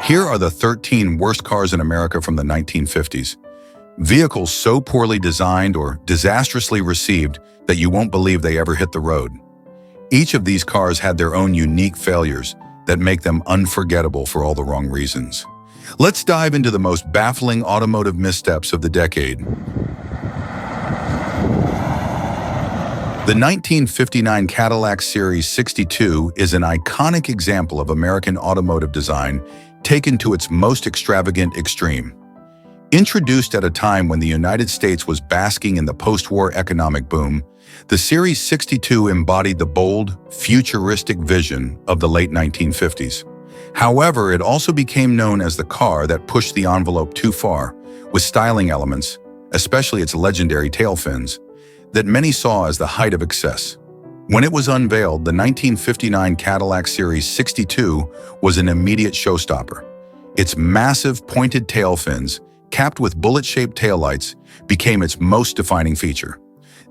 Here are the 13 worst cars in America from the 1950s. Vehicles so poorly designed or disastrously received that you won't believe they ever hit the road. Each of these cars had their own unique failures that make them unforgettable for all the wrong reasons. Let's dive into the most baffling automotive missteps of the decade. The 1959 Cadillac Series 62 is an iconic example of American automotive design taken to its most extravagant extreme. Introduced at a time when the United States was basking in the post-war economic boom, the Series 62 embodied the bold, futuristic vision of the late 1950s. However, it also became known as the car that pushed the envelope too far, with styling elements, especially its legendary tail fins, that many saw as the height of excess. When it was unveiled, the 1959 Cadillac Series 62 was an immediate showstopper. Its massive, pointed tail fins, capped with bullet-shaped taillights, became its most defining feature.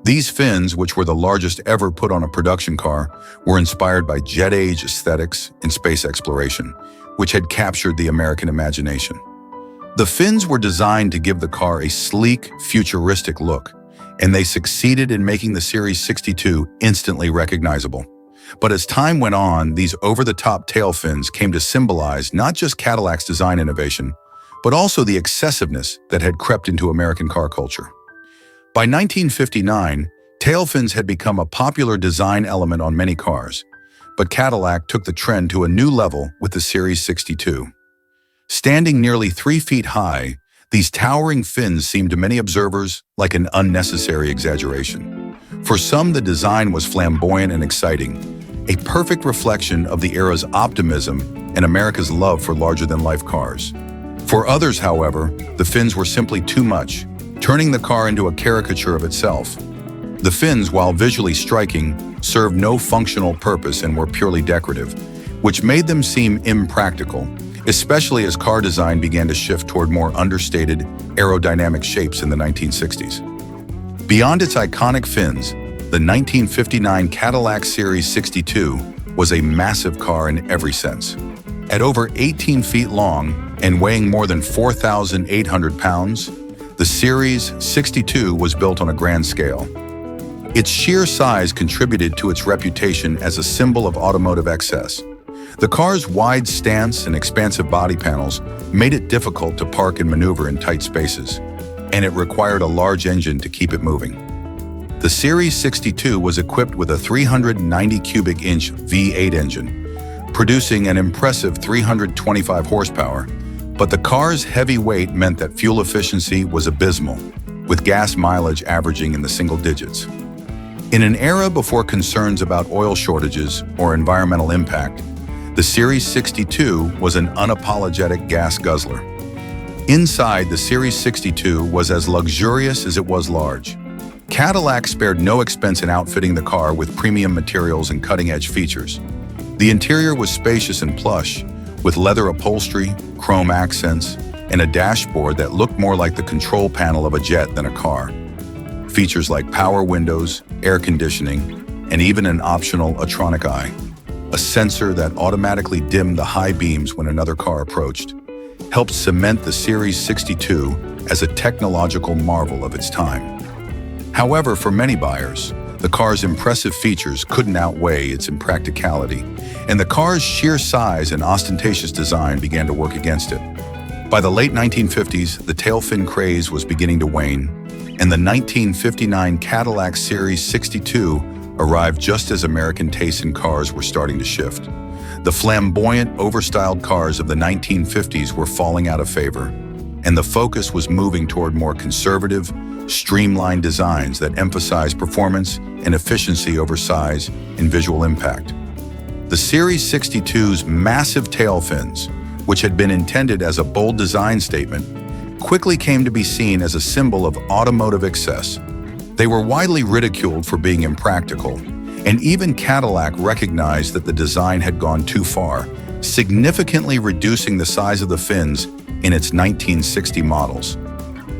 These fins, which were the largest ever put on a production car, were inspired by jet-age aesthetics in space exploration, which had captured the American imagination. The fins were designed to give the car a sleek, futuristic look, and they succeeded in making the Series 62 instantly recognizable. But as time went on, these over-the-top tail fins came to symbolize not just Cadillac's design innovation, but also the excessiveness that had crept into American car culture. By 1959, tail fins had become a popular design element on many cars, but Cadillac took the trend to a new level with the Series 62. Standing nearly 3 feet high, these towering fins seemed to many observers like an unnecessary exaggeration. For some, the design was flamboyant and exciting, a perfect reflection of the era's optimism and America's love for larger-than-life cars. For others, however, the fins were simply too much, turning the car into a caricature of itself. The fins, while visually striking, served no functional purpose and were purely decorative, which made them seem impractical, especially as car design began to shift toward more understated, aerodynamic shapes in the 1960s. Beyond its iconic fins, the 1959 Cadillac Series 62 was a massive car in every sense. At over 18 feet long and weighing more than 4,800 pounds, the Series 62 was built on a grand scale. Its sheer size contributed to its reputation as a symbol of automotive excess. The car's wide stance and expansive body panels made it difficult to park and maneuver in tight spaces, and it required a large engine to keep it moving. The Series 62 was equipped with a 390 cubic inch V8 engine, producing an impressive 325 horsepower, but the car's heavy weight meant that fuel efficiency was abysmal, with gas mileage averaging in the single digits. In an era before concerns about oil shortages or environmental impact, the Series 62 was an unapologetic gas guzzler. Inside, the Series 62 was as luxurious as it was large. Cadillac spared no expense in outfitting the car with premium materials and cutting-edge features. The interior was spacious and plush, with leather upholstery, chrome accents, and a dashboard that looked more like the control panel of a jet than a car. Features like power windows, air conditioning, and even an optional Atronic eye, a sensor that automatically dimmed the high beams when another car approached, helped cement the Series 62 as a technological marvel of its time. However, for many buyers, the car's impressive features couldn't outweigh its impracticality, and the car's sheer size and ostentatious design began to work against it. By the late 1950s, the tail fin craze was beginning to wane, and the 1959 Cadillac Series 62 arrived just as American tastes in cars were starting to shift. The flamboyant, overstyled cars of the 1950s were falling out of favor, and the focus was moving toward more conservative, streamlined designs that emphasize performance and efficiency over size and visual impact. The Series 62's massive tail fins, which had been intended as a bold design statement, quickly came to be seen as a symbol of automotive excess. They were widely ridiculed for being impractical, and even Cadillac recognized that the design had gone too far, significantly reducing the size of the fins in its 1960 models.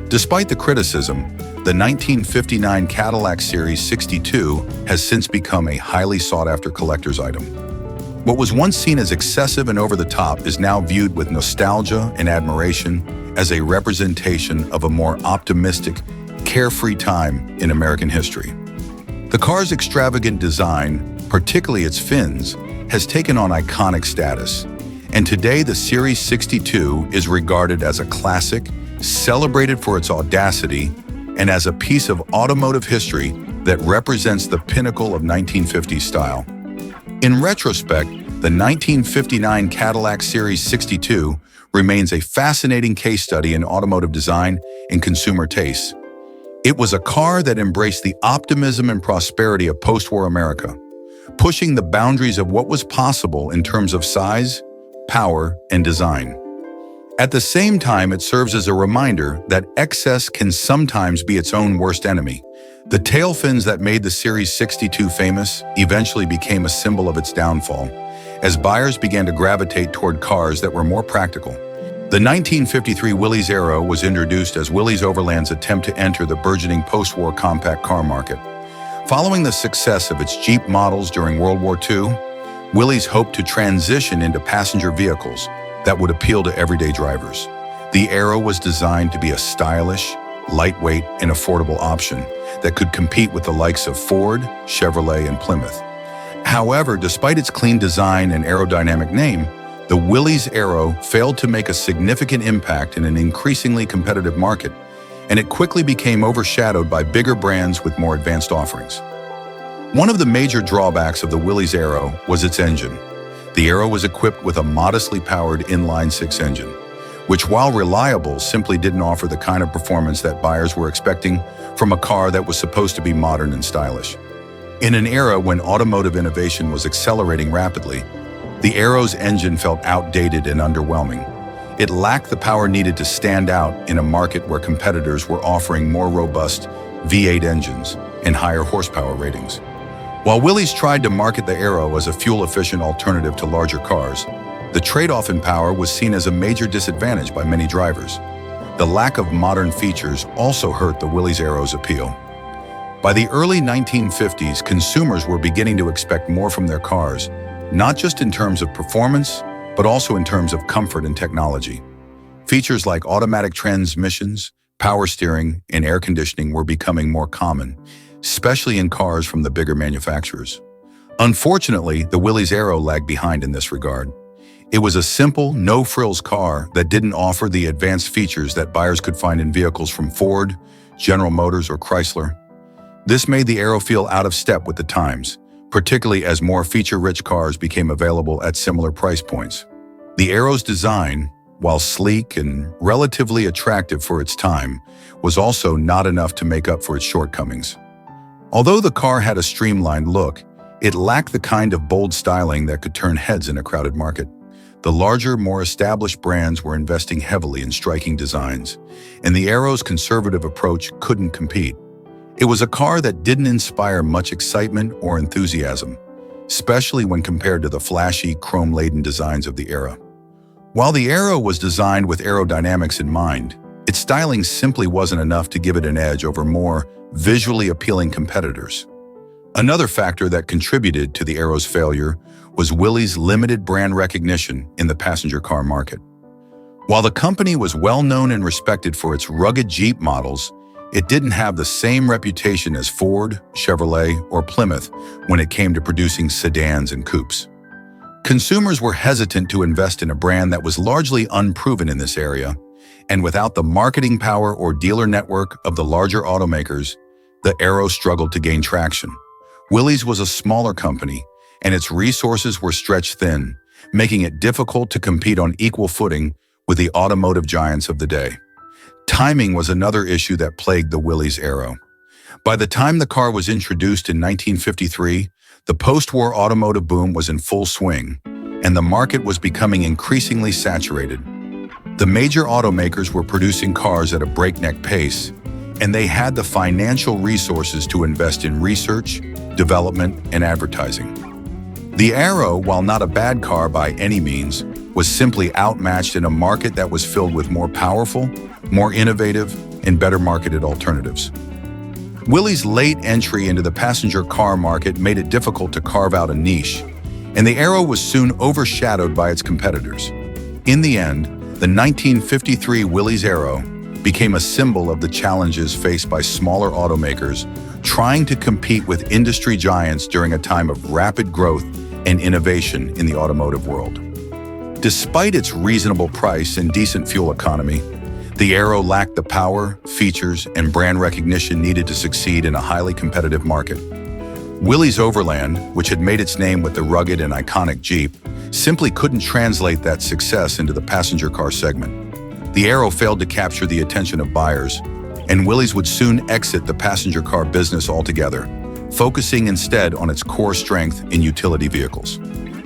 Despite the criticism, the 1959 Cadillac Series 62 has since become a highly sought-after collector's item. What was once seen as excessive and over the top is now viewed with nostalgia and admiration as a representation of a more optimistic, carefree time in American history. The car's extravagant design, particularly its fins, has taken on iconic status, and today the Series 62 is regarded as a classic, celebrated for its audacity, and as a piece of automotive history that represents the pinnacle of 1950s style. In retrospect, the 1959 Cadillac Series 62 remains a fascinating case study in automotive design and consumer tastes. It was a car that embraced the optimism and prosperity of post-war America, pushing the boundaries of what was possible in terms of size, power, and design. At the same time, it serves as a reminder that excess can sometimes be its own worst enemy. The tail fins that made the Series 62 famous eventually became a symbol of its downfall, as buyers began to gravitate toward cars that were more practical. The 1953 Willys Aero was introduced as Willys Overland's attempt to enter the burgeoning post-war compact car market. Following the success of its Jeep models during World War II, Willys hoped to transition into passenger vehicles that would appeal to everyday drivers. The Aero was designed to be a stylish, lightweight, and affordable option that could compete with the likes of Ford, Chevrolet, and Plymouth. However, despite its clean design and aerodynamic name, the Willys Aero failed to make a significant impact in an increasingly competitive market, and it quickly became overshadowed by bigger brands with more advanced offerings. One of the major drawbacks of the Willys Aero was its engine. The Aero was equipped with a modestly powered inline-six engine, which, while reliable, simply didn't offer the kind of performance that buyers were expecting from a car that was supposed to be modern and stylish. In an era when automotive innovation was accelerating rapidly, the Aero's engine felt outdated and underwhelming. It lacked the power needed to stand out in a market where competitors were offering more robust V8 engines and higher horsepower ratings. While Willys tried to market the Aero as a fuel-efficient alternative to larger cars, the trade-off in power was seen as a major disadvantage by many drivers. The lack of modern features also hurt the Willys Aero's appeal. By the early 1950s, consumers were beginning to expect more from their cars, not just in terms of performance, but also in terms of comfort and technology. Features like automatic transmissions, power steering, and air conditioning were becoming more common, especially in cars from the bigger manufacturers. Unfortunately, the Willys Aero lagged behind in this regard. It was a simple, no-frills car that didn't offer the advanced features that buyers could find in vehicles from Ford, General Motors, or Chrysler. This made the Aero feel out of step with the times, particularly as more feature-rich cars became available at similar price points. The Aero's design, while sleek and relatively attractive for its time, was also not enough to make up for its shortcomings. Although the car had a streamlined look, it lacked the kind of bold styling that could turn heads in a crowded market. The larger, more established brands were investing heavily in striking designs, and the Aero's conservative approach couldn't compete. It was a car that didn't inspire much excitement or enthusiasm, especially when compared to the flashy, chrome-laden designs of the era. While the Aero was designed with aerodynamics in mind, its styling simply wasn't enough to give it an edge over more visually appealing competitors. Another factor that contributed to the Aero's failure was Willys' limited brand recognition in the passenger car market. While the company was well known and respected for its rugged Jeep models, it didn't have the same reputation as Ford, Chevrolet, or Plymouth when it came to producing sedans and coupes. Consumers were hesitant to invest in a brand that was largely unproven in this area, and without the marketing power or dealer network of the larger automakers, the Aero struggled to gain traction. Willys was a smaller company, and its resources were stretched thin, making it difficult to compete on equal footing with the automotive giants of the day. Timing was another issue that plagued the Willys Aero. By the time the car was introduced in 1953, the post-war automotive boom was in full swing, and the market was becoming increasingly saturated. The major automakers were producing cars at a breakneck pace, and they had the financial resources to invest in research, development, and advertising. The Aero, while not a bad car by any means, was simply outmatched in a market that was filled with more powerful, more innovative, and better marketed alternatives. Willys' late entry into the passenger car market made it difficult to carve out a niche, and the Aero was soon overshadowed by its competitors. In the end, the 1953 Willys Aero became a symbol of the challenges faced by smaller automakers trying to compete with industry giants during a time of rapid growth and innovation in the automotive world. Despite its reasonable price and decent fuel economy, the Aero lacked the power, features, and brand recognition needed to succeed in a highly competitive market. Willys Overland, which had made its name with the rugged and iconic Jeep, simply couldn't translate that success into the passenger car segment. The Aero failed to capture the attention of buyers, and Willys would soon exit the passenger car business altogether, focusing instead on its core strength in utility vehicles.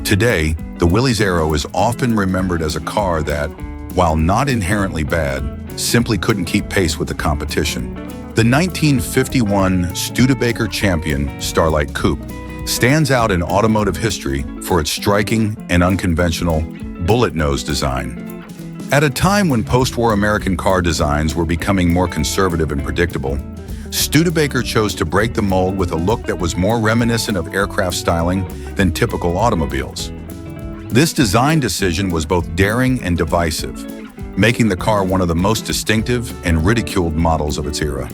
Today, the Willys Aero is often remembered as a car that, while not inherently bad, simply couldn't keep pace with the competition. The 1951 Studebaker Champion Starlight Coupe stands out in automotive history for its striking and unconventional bullet nose design. At a time when post-war American car designs were becoming more conservative and predictable, Studebaker chose to break the mold with a look that was more reminiscent of aircraft styling than typical automobiles. This design decision was both daring and divisive, making the car one of the most distinctive and ridiculed models of its era.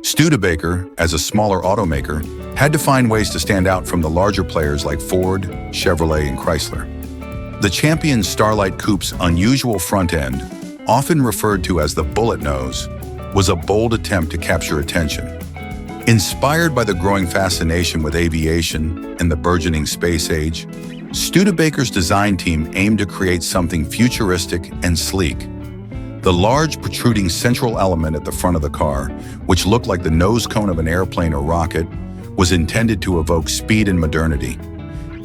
Studebaker, as a smaller automaker, had to find ways to stand out from the larger players like Ford, Chevrolet, and Chrysler. The Champion Starlight Coupe's unusual front end, often referred to as the bullet nose, was a bold attempt to capture attention. Inspired by the growing fascination with aviation and the burgeoning space age, Studebaker's design team aimed to create something futuristic and sleek. The large protruding central element at the front of the car, which looked like the nose cone of an airplane or rocket, was intended to evoke speed and modernity.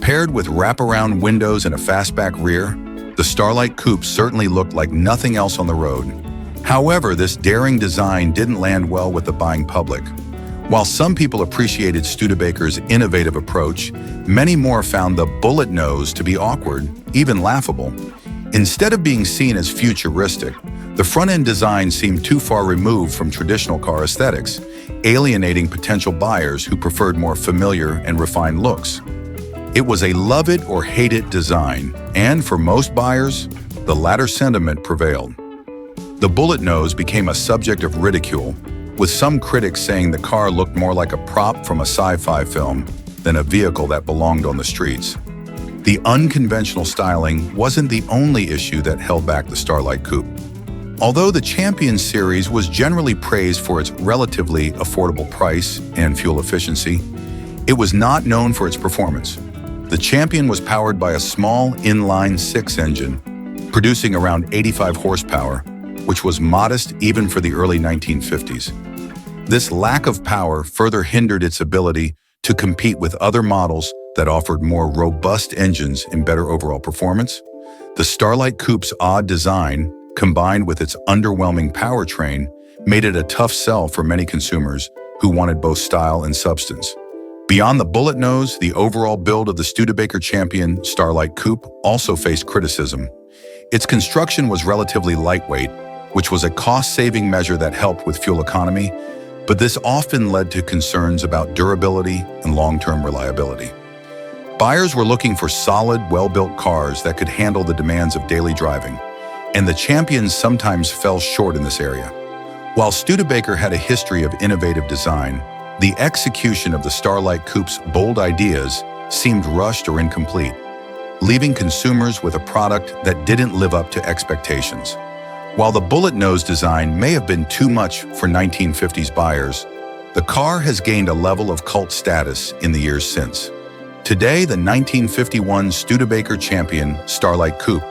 Paired with wraparound windows and a fastback rear, the Starlight Coupe certainly looked like nothing else on the road. However, this daring design didn't land well with the buying public. While some people appreciated Studebaker's innovative approach, many more found the bullet nose to be awkward, even laughable. Instead of being seen as futuristic, the front-end design seemed too far removed from traditional car aesthetics, alienating potential buyers who preferred more familiar and refined looks. It was a love-it-or-hate-it design, and for most buyers, the latter sentiment prevailed. The bullet nose became a subject of ridicule, with some critics saying the car looked more like a prop from a sci-fi film than a vehicle that belonged on the streets. The unconventional styling wasn't the only issue that held back the Starlight Coupe. Although the Champion series was generally praised for its relatively affordable price and fuel efficiency, it was not known for its performance. The Champion was powered by a small inline-six engine, producing around 85 horsepower, which was modest even for the early 1950s. This lack of power further hindered its ability to compete with other models that offered more robust engines and better overall performance. The Starlight Coupe's odd design, combined with its underwhelming powertrain, made it a tough sell for many consumers who wanted both style and substance. Beyond the bullet nose, the overall build of the Studebaker Champion Starlight Coupe also faced criticism. Its construction was relatively lightweight, which was a cost-saving measure that helped with fuel economy, but this often led to concerns about durability and long-term reliability. Buyers were looking for solid, well-built cars that could handle the demands of daily driving, and the Champions sometimes fell short in this area. While Studebaker had a history of innovative design, the execution of the Starlight Coupe's bold ideas seemed rushed or incomplete, leaving consumers with a product that didn't live up to expectations. While the bullet nose design may have been too much for 1950s buyers, the car has gained a level of cult status in the years since. Today, the 1951 Studebaker Champion Starlight Coupe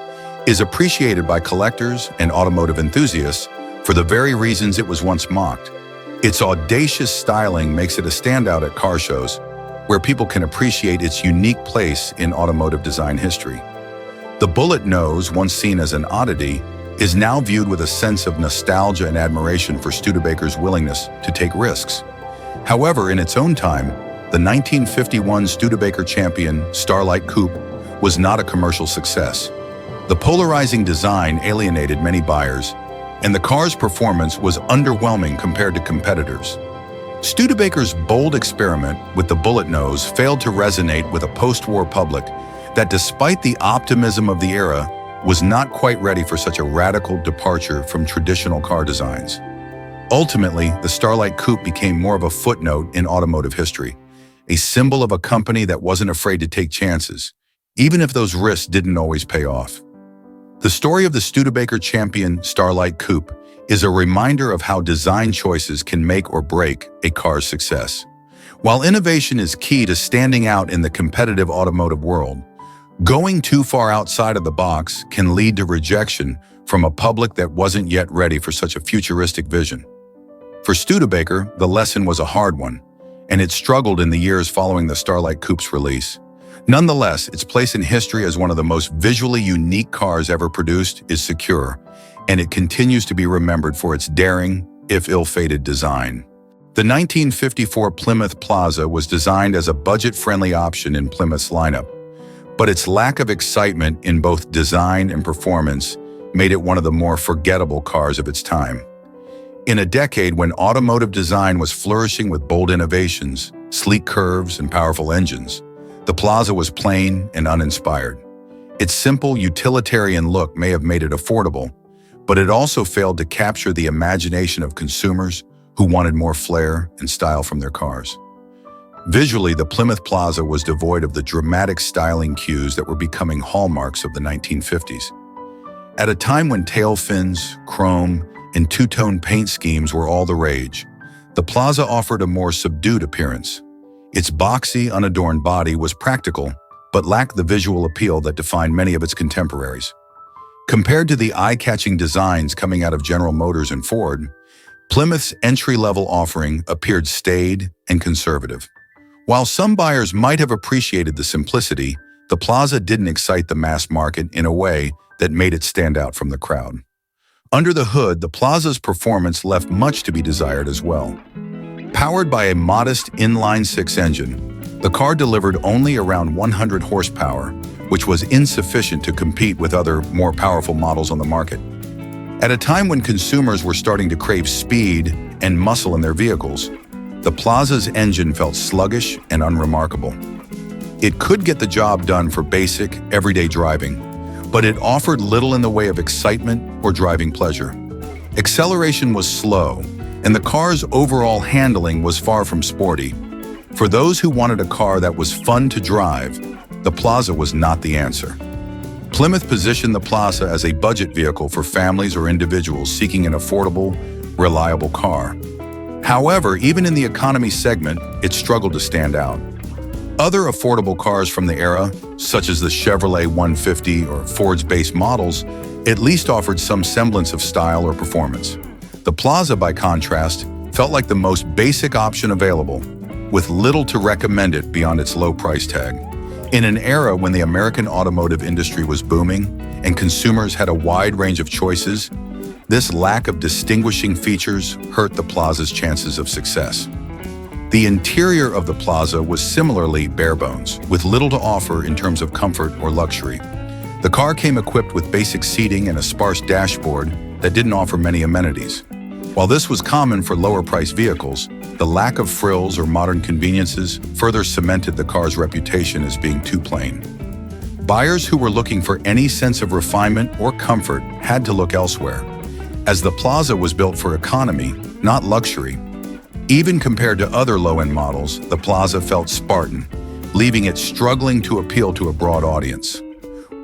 is appreciated by collectors and automotive enthusiasts for the very reasons it was once mocked. Its audacious styling makes it a standout at car shows, where people can appreciate its unique place in automotive design history. The bullet nose, once seen as an oddity, is now viewed with a sense of nostalgia and admiration for Studebaker's willingness to take risks. However, in its own time, the 1951 Studebaker Champion Starlight Coupe was not a commercial success. The polarizing design alienated many buyers, and the car's performance was underwhelming compared to competitors. Studebaker's bold experiment with the bullet nose failed to resonate with a post-war public, that despite the optimism of the era, was not quite ready for such a radical departure from traditional car designs. Ultimately, the Starlight Coupe became more of a footnote in automotive history, a symbol of a company that wasn't afraid to take chances, even if those risks didn't always pay off. The story of the Studebaker Champion Starlight Coupe is a reminder of how design choices can make or break a car's success. While innovation is key to standing out in the competitive automotive world, going too far outside of the box can lead to rejection from a public that wasn't yet ready for such a futuristic vision. For Studebaker, the lesson was a hard one, and it struggled in the years following the Starlight Coupe's release. Nonetheless, its place in history as one of the most visually unique cars ever produced is secure, and it continues to be remembered for its daring, if ill-fated, design. The 1954 Plymouth Plaza was designed as a budget-friendly option in Plymouth's lineup, but its lack of excitement in both design and performance made it one of the more forgettable cars of its time. In a decade when automotive design was flourishing with bold innovations, sleek curves, and powerful engines, the Plaza was plain and uninspired. Its simple, utilitarian look may have made it affordable, but it also failed to capture the imagination of consumers who wanted more flair and style from their cars. Visually, the Plymouth Plaza was devoid of the dramatic styling cues that were becoming hallmarks of the 1950s. At a time when tail fins, chrome, and two-tone paint schemes were all the rage, the Plaza offered a more subdued appearance. Its boxy, unadorned body was practical, but lacked the visual appeal that defined many of its contemporaries. Compared to the eye-catching designs coming out of General Motors and Ford, Plymouth's entry-level offering appeared staid and conservative. While some buyers might have appreciated the simplicity, the Plaza didn't excite the mass market in a way that made it stand out from the crowd. Under the hood, the Plaza's performance left much to be desired as well. Powered by a modest inline-six engine, the car delivered only around 100 horsepower, which was insufficient to compete with other, more powerful models on the market. At a time when consumers were starting to crave speed and muscle in their vehicles, the Plaza's engine felt sluggish and unremarkable. It could get the job done for basic, everyday driving, but it offered little in the way of excitement or driving pleasure. Acceleration was slow, and the car's overall handling was far from sporty. For those who wanted a car that was fun to drive, the Plaza was not the answer. Plymouth positioned the Plaza as a budget vehicle for families or individuals seeking an affordable, reliable car. However, even in the economy segment, it struggled to stand out. Other affordable cars from the era, such as the Chevrolet 150 or Ford's base models, at least offered some semblance of style or performance. The Plaza, by contrast, felt like the most basic option available, with little to recommend it beyond its low price tag. In an era when the American automotive industry was booming and consumers had a wide range of choices, this lack of distinguishing features hurt the Plaza's chances of success. The interior of the Plaza was similarly bare bones, with little to offer in terms of comfort or luxury. The car came equipped with basic seating and a sparse dashboard that didn't offer many amenities. While this was common for lower-priced vehicles, the lack of frills or modern conveniences further cemented the car's reputation as being too plain. Buyers who were looking for any sense of refinement or comfort had to look elsewhere, as the Plaza was built for economy, not luxury. Even compared to other low-end models, the Plaza felt Spartan, leaving it struggling to appeal to a broad audience.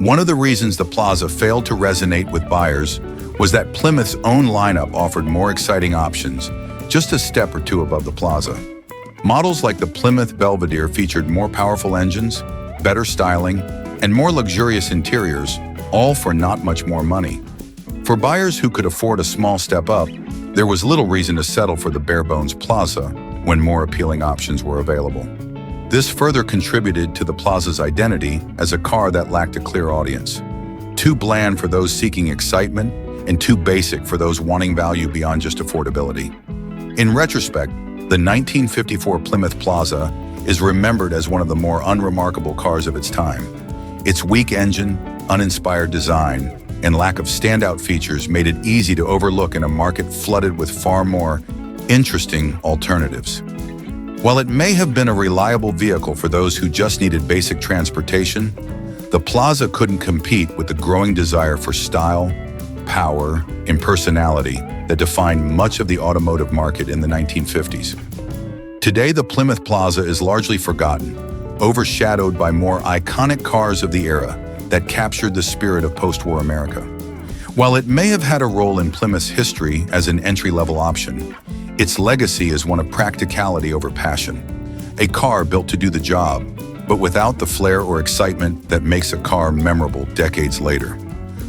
One of the reasons the Plaza failed to resonate with buyers was that Plymouth's own lineup offered more exciting options, just a step or two above the Plaza. Models like the Plymouth Belvedere featured more powerful engines, better styling, and more luxurious interiors, all for not much more money. For buyers who could afford a small step up, there was little reason to settle for the bare-bones Plaza when more appealing options were available. This further contributed to the Plaza's identity as a car that lacked a clear audience. Too bland for those seeking excitement, and too basic for those wanting value beyond just affordability. In retrospect, the 1954 Plymouth Plaza is remembered as one of the more unremarkable cars of its time. Its weak engine, uninspired design, and lack of standout features made it easy to overlook in a market flooded with far more interesting alternatives. While it may have been a reliable vehicle for those who just needed basic transportation, The Plaza couldn't compete with the growing desire for style, power, and personality that defined much of the automotive market in the 1950s. Today, the Plymouth Plaza is largely forgotten, overshadowed by more iconic cars of the era that captured the spirit of post-war America. While it may have had a role in Plymouth's history as an entry-level option, its legacy is one of practicality over passion. A car built to do the job, but without the flair or excitement that makes a car memorable decades later.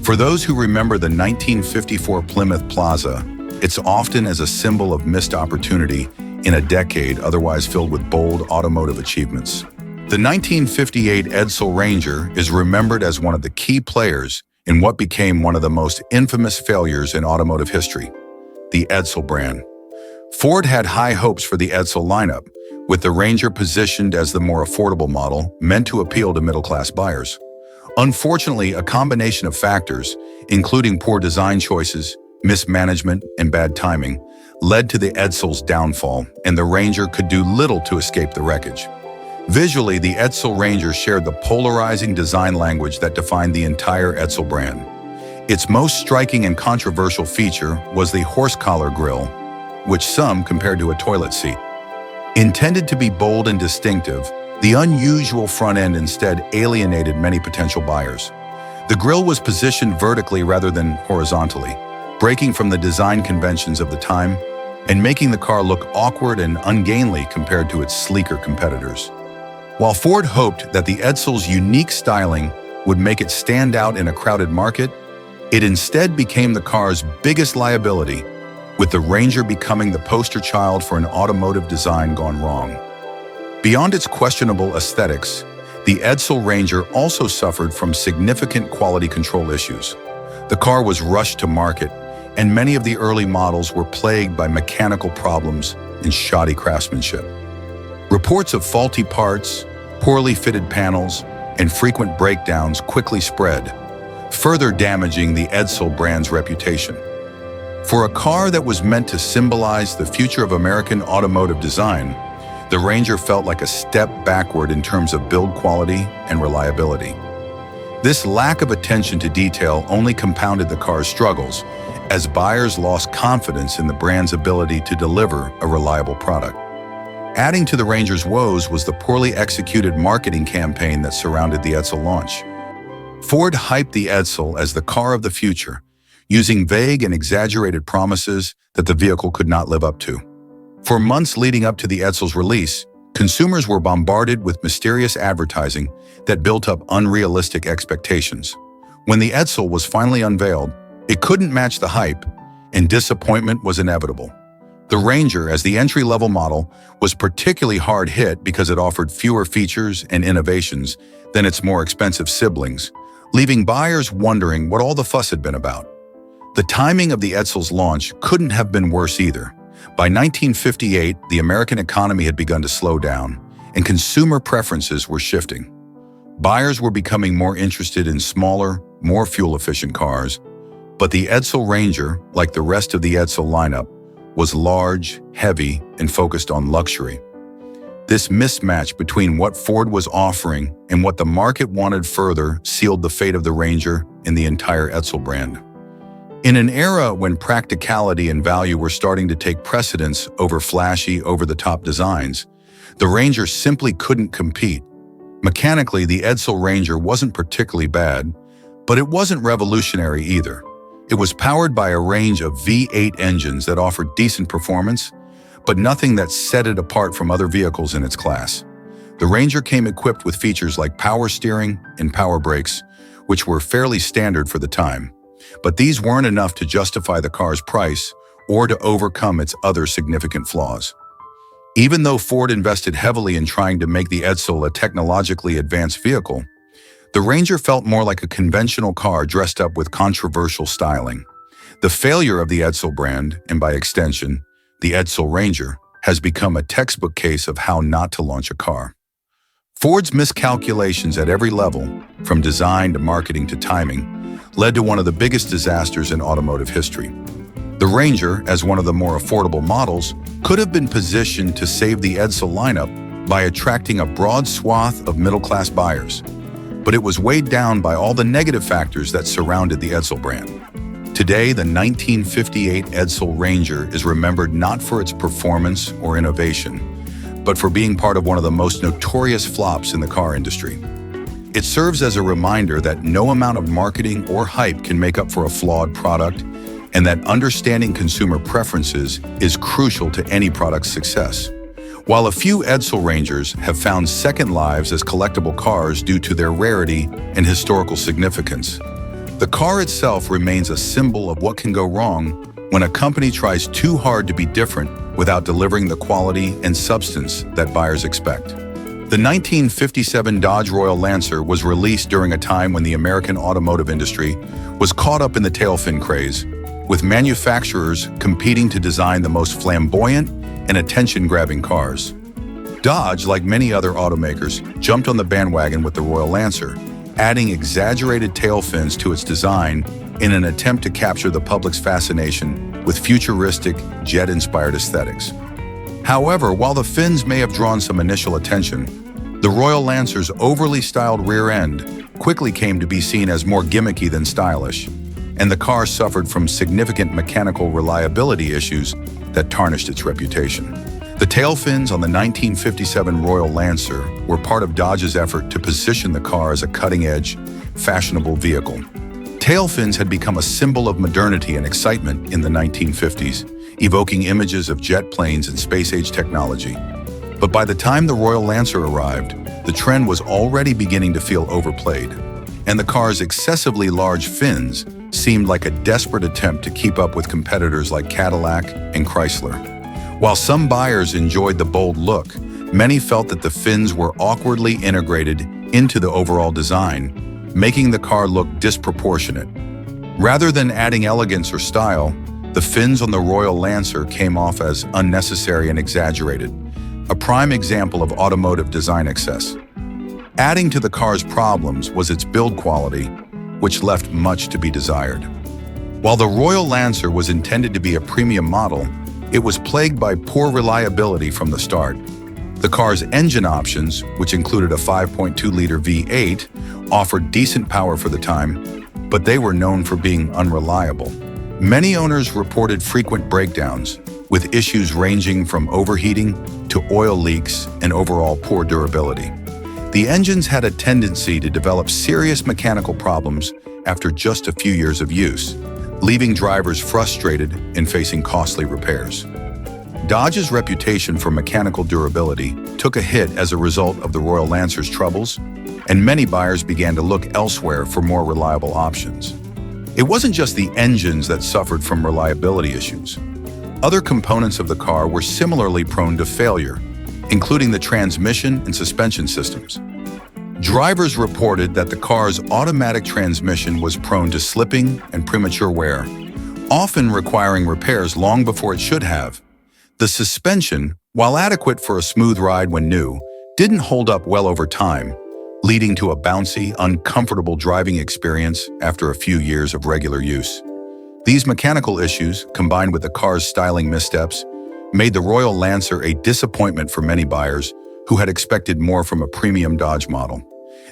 For those who remember the 1954 Plymouth Plaza, it's often as a symbol of missed opportunity in a decade otherwise filled with bold automotive achievements. The 1958 Edsel Ranger is remembered as one of the key players in what became one of the most infamous failures in automotive history, the Edsel brand. Ford had high hopes for the Edsel lineup, with the Ranger positioned as the more affordable model meant to appeal to middle-class buyers. Unfortunately, a combination of factors, including poor design choices, mismanagement, and bad timing, led to the Edsel's downfall, and the Ranger could do little to escape the wreckage. Visually, the Edsel Ranger shared the polarizing design language that defined the entire Edsel brand. Its most striking and controversial feature was the horse collar grille, which some compared to a toilet seat. Intended to be bold and distinctive, the unusual front end instead alienated many potential buyers. The grille was positioned vertically rather than horizontally, breaking from the design conventions of the time and making the car look awkward and ungainly compared to its sleeker competitors. While Ford hoped that the Edsel's unique styling would make it stand out in a crowded market, it instead became the car's biggest liability, with the Ranger becoming the poster child for an automotive design gone wrong. Beyond its questionable aesthetics, the Edsel Ranger also suffered from significant quality control issues. The car was rushed to market, and many of the early models were plagued by mechanical problems and shoddy craftsmanship. Reports of faulty parts, poorly fitted panels, and frequent breakdowns quickly spread, further damaging the Edsel brand's reputation. For a car that was meant to symbolize the future of American automotive design, the Ranger felt like a step backward in terms of build quality and reliability. This lack of attention to detail only compounded the car's struggles, as buyers lost confidence in the brand's ability to deliver a reliable product. Adding to the Ranger's woes was the poorly executed marketing campaign that surrounded the Edsel launch. Ford hyped the Edsel as the car of the future, using vague and exaggerated promises that the vehicle could not live up to. For months leading up to the Edsel's release, consumers were bombarded with mysterious advertising that built up unrealistic expectations. When the Edsel was finally unveiled, it couldn't match the hype, and disappointment was inevitable. The Ranger, as the entry-level model, was particularly hard hit because it offered fewer features and innovations than its more expensive siblings, leaving buyers wondering what all the fuss had been about. The timing of the Edsel's launch couldn't have been worse either. By 1958, the American economy had begun to slow down, and consumer preferences were shifting. Buyers were becoming more interested in smaller, more fuel-efficient cars, but the Edsel Ranger, like the rest of the Edsel lineup, was large, heavy, and focused on luxury. This mismatch between what Ford was offering and what the market wanted further sealed the fate of the Ranger and the entire Edsel brand. In an era when practicality and value were starting to take precedence over flashy, over-the-top designs, the Ranger simply couldn't compete. Mechanically, the Edsel Ranger wasn't particularly bad, but it wasn't revolutionary either. It was powered by a range of V8 engines that offered decent performance, but nothing that set it apart from other vehicles in its class. The Ranger came equipped with features like power steering and power brakes, which were fairly standard for the time. But these weren't enough to justify the car's price or to overcome its other significant flaws. Even though Ford invested heavily in trying to make the Edsel a technologically advanced vehicle, the Ranger felt more like a conventional car dressed up with controversial styling. The failure of the Edsel brand, and by extension, the Edsel Ranger, has become a textbook case of how not to launch a car. Ford's miscalculations at every level, from design to marketing to timing, led to one of the biggest disasters in automotive history. The Ranger, as one of the more affordable models, could have been positioned to save the Edsel lineup by attracting a broad swath of middle-class buyers. but it was weighed down by all the negative factors that surrounded the Edsel brand. Today, the 1958 Edsel Ranger is remembered not for its performance or innovation, but for being part of one of the most notorious flops in the car industry. It serves as a reminder that no amount of marketing or hype can make up for a flawed product, and that understanding consumer preferences is crucial to any product's success. While a few Edsel Rangers have found second lives as collectible cars due to their rarity and historical significance, the car itself remains a symbol of what can go wrong when a company tries too hard to be different without delivering the quality and substance that buyers expect. The 1957 Dodge Royal Lancer was released during a time when the American automotive industry was caught up in the tail fin craze, with manufacturers competing to design the most flamboyant and attention-grabbing cars. Dodge, like many other automakers, jumped on the bandwagon with the Royal Lancer, adding exaggerated tail fins to its design in an attempt to capture the public's fascination with futuristic, jet-inspired aesthetics. However, while the fins may have drawn some initial attention, the Royal Lancer's overly styled rear end quickly came to be seen as more gimmicky than stylish, and the car suffered from significant mechanical reliability issues that tarnished its reputation. The tail fins on the 1957 Royal Lancer were part of Dodge's effort to position the car as a cutting-edge, fashionable vehicle. Tail fins had become a symbol of modernity and excitement in the 1950s, evoking images of jet planes and space-age technology. But by the time the Royal Lancer arrived, the trend was already beginning to feel overplayed, and the car's excessively large fins seemed like a desperate attempt to keep up with competitors like Cadillac and Chrysler. While some buyers enjoyed the bold look, many felt that the fins were awkwardly integrated into the overall design, making the car look disproportionate. Rather than adding elegance or style, the fins on the Royal Lancer came off as unnecessary and exaggerated, a prime example of automotive design excess. Adding to the car's problems was its build quality, which left much to be desired. While the Royal Lancer was intended to be a premium model, it was plagued by poor reliability from the start. The car's engine options, which included a 5.2-liter V8, offered decent power for the time, but they were known for being unreliable. Many owners reported frequent breakdowns, with issues ranging from overheating to oil leaks and overall poor durability. The engines had a tendency to develop serious mechanical problems after just a few years of use, leaving drivers frustrated and facing costly repairs. Dodge's reputation for mechanical durability took a hit as a result of the Royal Lancer's troubles, and many buyers began to look elsewhere for more reliable options. It wasn't just the engines that suffered from reliability issues. Other components of the car were similarly prone to failure, including the transmission and suspension systems. Drivers reported that the car's automatic transmission was prone to slipping and premature wear, often requiring repairs long before it should have. The suspension, while adequate for a smooth ride when new, didn't hold up well over time, leading to a bouncy, uncomfortable driving experience after a few years of regular use. These mechanical issues, combined with the car's styling missteps, made the Royal Lancer a disappointment for many buyers who had expected more from a premium Dodge model.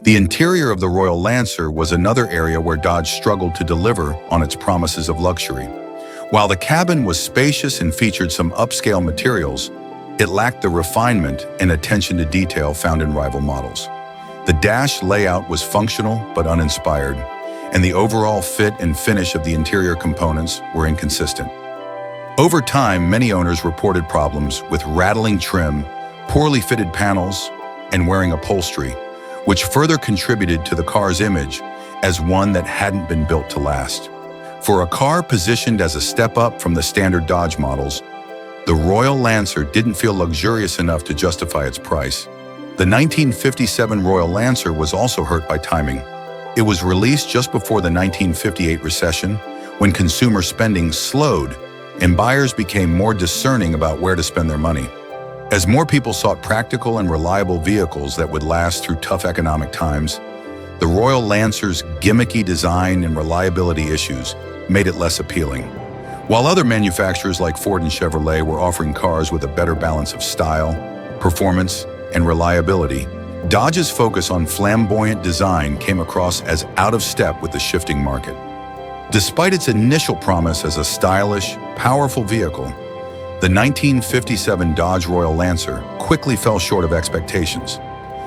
The interior of the Royal Lancer was another area where Dodge struggled to deliver on its promises of luxury. While the cabin was spacious and featured some upscale materials, it lacked the refinement and attention to detail found in rival models. The dash layout was functional but uninspired, and the overall fit and finish of the interior components were inconsistent. Over time, many owners reported problems with rattling trim, poorly fitted panels, and wearing upholstery, which further contributed to the car's image as one that hadn't been built to last. For a car positioned as a step up from the standard Dodge models, the Royal Lancer didn't feel luxurious enough to justify its price. The 1957 Royal Lancer was also hurt by timing. It was released just before the 1958 recession, when consumer spending slowed and buyers became more discerning about where to spend their money. As more people sought practical and reliable vehicles that would last through tough economic times, the Royal Lancer's gimmicky design and reliability issues made it less appealing. While other manufacturers like Ford and Chevrolet were offering cars with a better balance of style, performance, and reliability, Dodge's focus on flamboyant design came across as out of step with the shifting market. Despite its initial promise as a stylish, powerful vehicle, the 1957 Dodge Royal Lancer quickly fell short of expectations.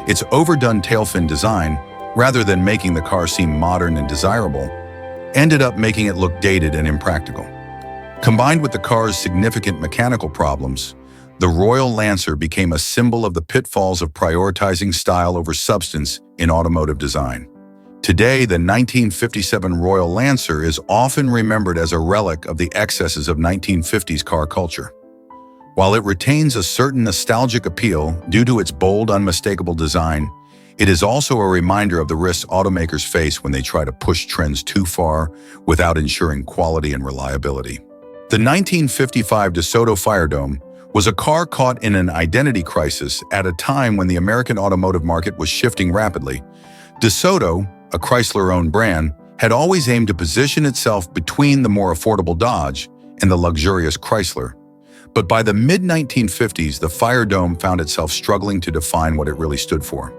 Its overdone tailfin design, rather than making the car seem modern and desirable, ended up making it look dated and impractical. Combined with the car's significant mechanical problems, the Royal Lancer became a symbol of the pitfalls of prioritizing style over substance in automotive design. Today, the 1957 Royal Lancer is often remembered as a relic of the excesses of 1950s car culture. While it retains a certain nostalgic appeal due to its bold, unmistakable design, it is also a reminder of the risks automakers face when they try to push trends too far without ensuring quality and reliability. The 1955 DeSoto Firedome was a car caught in an identity crisis at a time when the American automotive market was shifting rapidly. DeSoto, a Chrysler-owned brand, had always aimed to position itself between the more affordable Dodge and the luxurious Chrysler. But by the mid-1950s, the Firedome found itself struggling to define what it really stood for.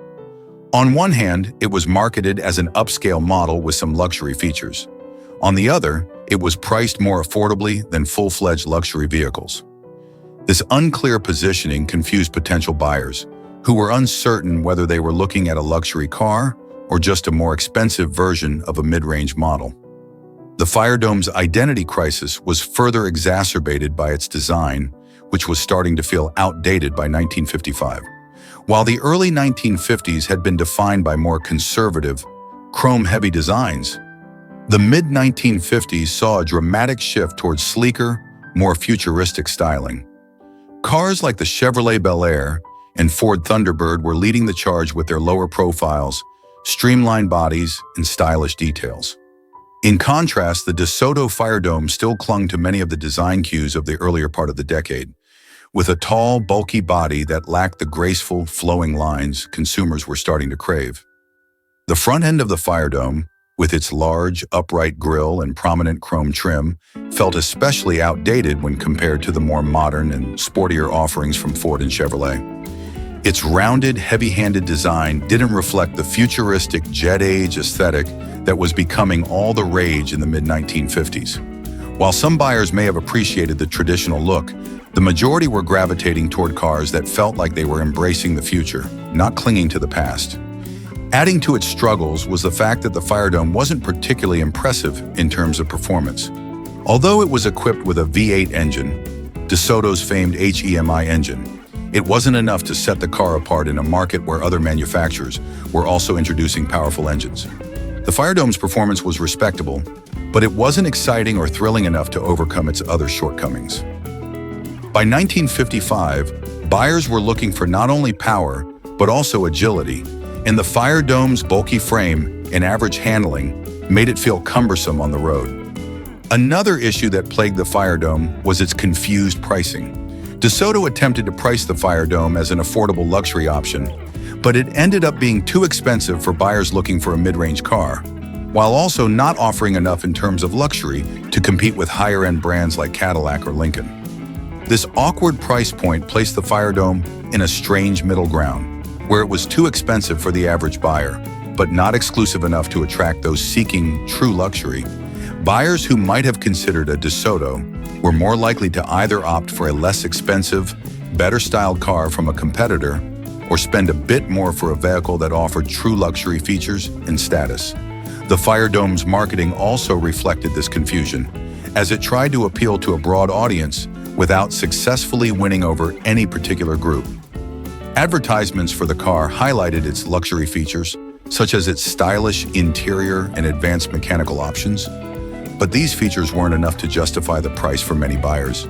On one hand, it was marketed as an upscale model with some luxury features. On the other, it was priced more affordably than full-fledged luxury vehicles. This unclear positioning confused potential buyers, who were uncertain whether they were looking at a luxury car or just a more expensive version of a mid-range model. The Firedome's identity crisis was further exacerbated by its design, which was starting to feel outdated by 1955. While the early 1950s had been defined by more conservative, chrome-heavy designs, the mid-1950s saw a dramatic shift towards sleeker, more futuristic styling. Cars like the Chevrolet Bel Air and Ford Thunderbird were leading the charge with their lower profiles, streamlined bodies, and stylish details. In contrast, the DeSoto Firedome still clung to many of the design cues of the earlier part of the decade, with a tall, bulky body that lacked the graceful, flowing lines consumers were starting to crave. The front end of the Firedome, with its large, upright grille and prominent chrome trim, felt especially outdated when compared to the more modern and sportier offerings from Ford and Chevrolet. Its rounded, heavy-handed design didn't reflect the futuristic jet-age aesthetic that was becoming all the rage in the mid-1950s. While some buyers may have appreciated the traditional look, the majority were gravitating toward cars that felt like they were embracing the future, not clinging to the past. Adding to its struggles was the fact that the Firedome wasn't particularly impressive in terms of performance. Although it was equipped with a V8 engine, DeSoto's famed HEMI engine, it wasn't enough to set the car apart in a market where other manufacturers were also introducing powerful engines. The Firedome's performance was respectable, but it wasn't exciting or thrilling enough to overcome its other shortcomings. By 1955, buyers were looking for not only power, but also agility, and the Firedome's bulky frame and average handling made it feel cumbersome on the road. Another issue that plagued the Firedome was its confused pricing. DeSoto attempted to price the Firedome as an affordable luxury option, but it ended up being too expensive for buyers looking for a mid-range car, while also not offering enough in terms of luxury to compete with higher-end brands like Cadillac or Lincoln. This awkward price point placed the Firedome in a strange middle ground, where it was too expensive for the average buyer, but not exclusive enough to attract those seeking true luxury. Buyers who might have considered a DeSoto were more likely to either opt for a less expensive, better-styled car from a competitor or spend a bit more for a vehicle that offered true luxury features and status. The Firedome's marketing also reflected this confusion, as it tried to appeal to a broad audience without successfully winning over any particular group. Advertisements for the car highlighted its luxury features, such as its stylish interior and advanced mechanical options, but these features weren't enough to justify the price for many buyers.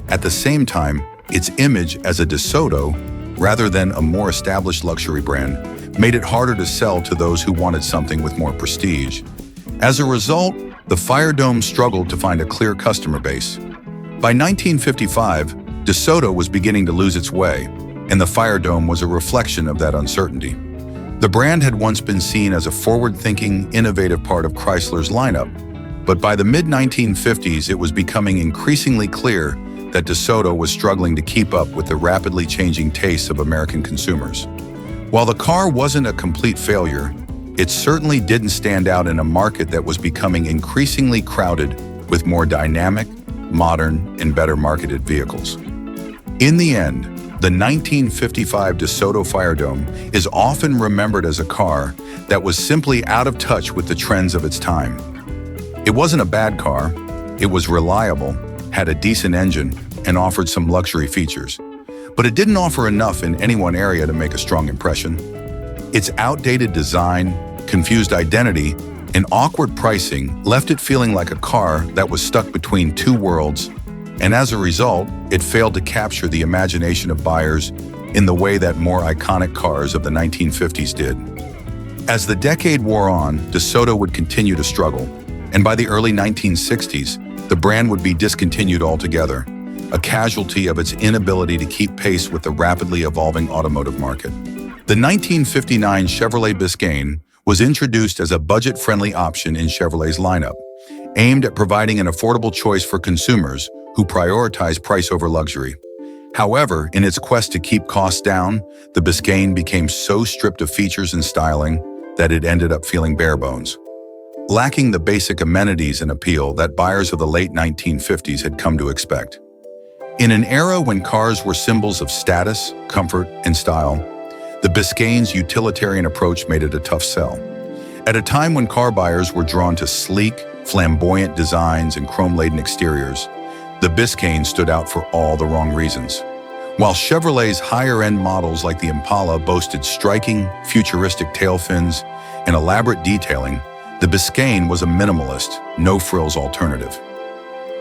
At the same time, its image as a DeSoto, rather than a more established luxury brand, made it harder to sell to those who wanted something with more prestige. As a result, the Firedome struggled to find a clear customer base. By 1955, DeSoto was beginning to lose its way, and the Firedome was a reflection of that uncertainty. The brand had once been seen as a forward-thinking, innovative part of Chrysler's lineup, but by the mid-1950s it was becoming increasingly clear that DeSoto was struggling to keep up with the rapidly changing tastes of American consumers. While the car wasn't a complete failure, it certainly didn't stand out in a market that was becoming increasingly crowded with more dynamic, modern, and better marketed vehicles. In the end, the 1955 DeSoto Firedome is often remembered as a car that was simply out of touch with the trends of its time. It wasn't a bad car, it was reliable, had a decent engine, and offered some luxury features. But it didn't offer enough in any one area to make a strong impression. Its outdated design, confused identity, and awkward pricing left it feeling like a car that was stuck between two worlds, and as a result, it failed to capture the imagination of buyers in the way that more iconic cars of the 1950s did. As the decade wore on, DeSoto would continue to struggle, and by the early 1960s, the brand would be discontinued altogether, a casualty of its inability to keep pace with the rapidly evolving automotive market. The 1959 Chevrolet Biscayne was introduced as a budget-friendly option in Chevrolet's lineup, aimed at providing an affordable choice for consumers who prioritize price over luxury. However, in its quest to keep costs down, the Biscayne became so stripped of features and styling that it ended up feeling bare bones, lacking the basic amenities and appeal that buyers of the late 1950s had come to expect. In an era when cars were symbols of status, comfort, and style, the Biscayne's utilitarian approach made it a tough sell. At a time when car buyers were drawn to sleek, flamboyant designs and chrome-laden exteriors, the Biscayne stood out for all the wrong reasons. While Chevrolet's higher-end models like the Impala boasted striking, futuristic tail fins and elaborate detailing, the Biscayne was a minimalist, no-frills alternative.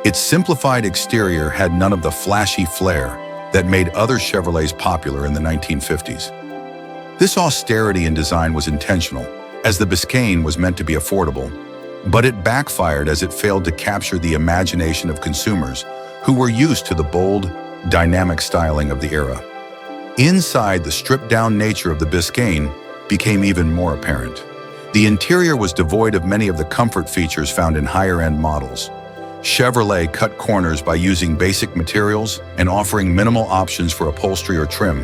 Its simplified exterior had none of the flashy flair that made other Chevrolets popular in the 1950s. This austerity in design was intentional, as the Biscayne was meant to be affordable, but it backfired as it failed to capture the imagination of consumers who were used to the bold, dynamic styling of the era. Inside, the stripped-down nature of the Biscayne became even more apparent. The interior was devoid of many of the comfort features found in higher-end models. Chevrolet cut corners by using basic materials and offering minimal options for upholstery or trim,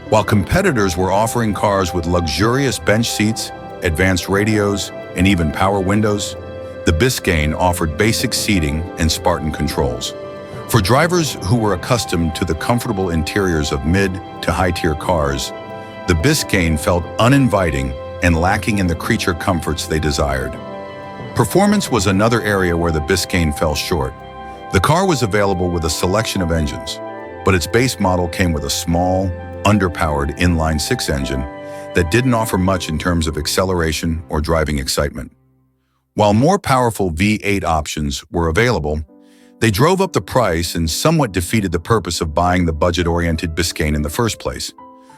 while competitors were offering cars with luxurious bench seats, advanced radios, and even power windows. The Biscayne offered basic seating and Spartan controls. For drivers who were accustomed to the comfortable interiors of mid to high-tier cars, the Biscayne felt uninviting and lacking in the creature comforts they desired. Performance was another area where the Biscayne fell short. The car was available with a selection of engines, but its base model came with a small, underpowered inline-six engine that didn't offer much in terms of acceleration or driving excitement. While more powerful V8 options were available, they drove up the price and somewhat defeated the purpose of buying the budget-oriented Biscayne in the first place.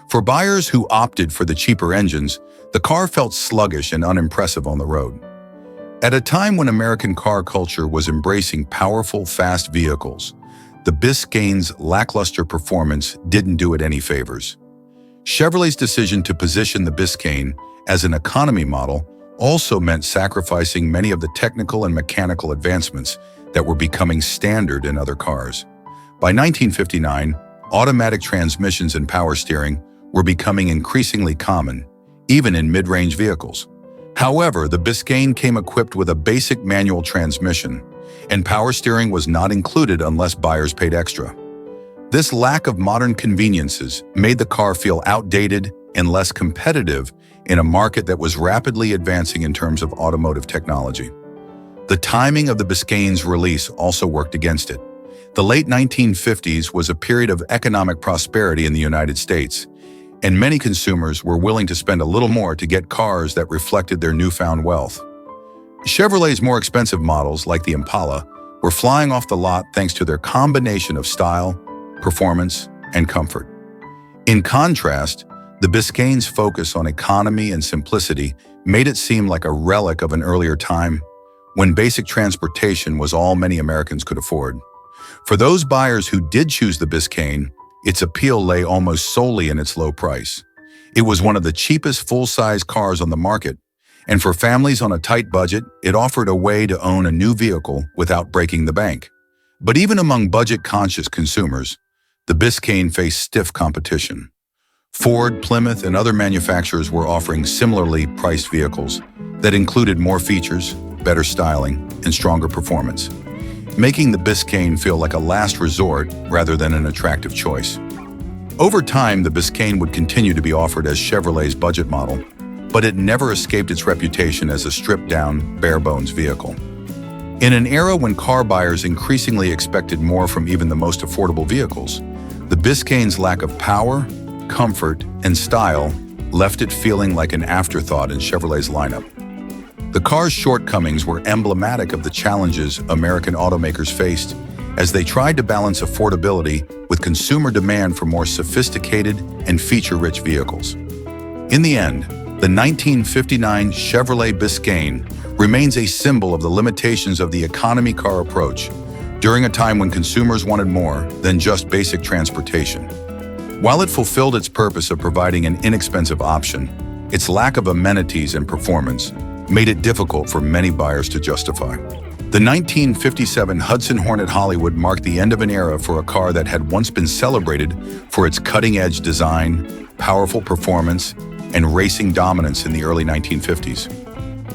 For buyers who opted for the cheaper engines, the car felt sluggish and unimpressive on the road. At a time when American car culture was embracing powerful, fast vehicles, the Biscayne's lackluster performance didn't do it any favors. Chevrolet's decision to position the Biscayne as an economy model also meant sacrificing many of the technical and mechanical advancements that were becoming standard in other cars. By 1959, automatic transmissions and power steering were becoming increasingly common, even in mid-range vehicles. However, the Biscayne came equipped with a basic manual transmission, and power steering was not included unless buyers paid extra. This lack of modern conveniences made the car feel outdated and less competitive in a market that was rapidly advancing in terms of automotive technology. The timing of the Biscayne's release also worked against it. The late 1950s was a period of economic prosperity in the United States, and many consumers were willing to spend a little more to get cars that reflected their newfound wealth. Chevrolet's more expensive models, like the Impala, were flying off the lot thanks to their combination of style, performance, and comfort. In contrast, the Biscayne's focus on economy and simplicity made it seem like a relic of an earlier time when basic transportation was all many Americans could afford. For those buyers who did choose the Biscayne, its appeal lay almost solely in its low price. It was one of the cheapest full-size cars on the market, and for families on a tight budget, it offered a way to own a new vehicle without breaking the bank. But even among budget-conscious consumers, the Biscayne faced stiff competition. Ford, Plymouth, and other manufacturers were offering similarly priced vehicles that included more features, better styling, and stronger performance, making the Biscayne feel like a last resort rather than an attractive choice. Over time, the Biscayne would continue to be offered as Chevrolet's budget model, but it never escaped its reputation as a stripped-down, bare-bones vehicle. In an era when car buyers increasingly expected more from even the most affordable vehicles, the Biscayne's lack of power, comfort, and style left it feeling like an afterthought in Chevrolet's lineup. The car's shortcomings were emblematic of the challenges American automakers faced as they tried to balance affordability with consumer demand for more sophisticated and feature-rich vehicles. In the end, the 1959 Chevrolet Biscayne remains a symbol of the limitations of the economy car approach during a time when consumers wanted more than just basic transportation. While it fulfilled its purpose of providing an inexpensive option, its lack of amenities and performance made it difficult for many buyers to justify. The 1957 Hudson Hornet Hollywood marked the end of an era for a car that had once been celebrated for its cutting-edge design, powerful performance, and racing dominance in the early 1950s.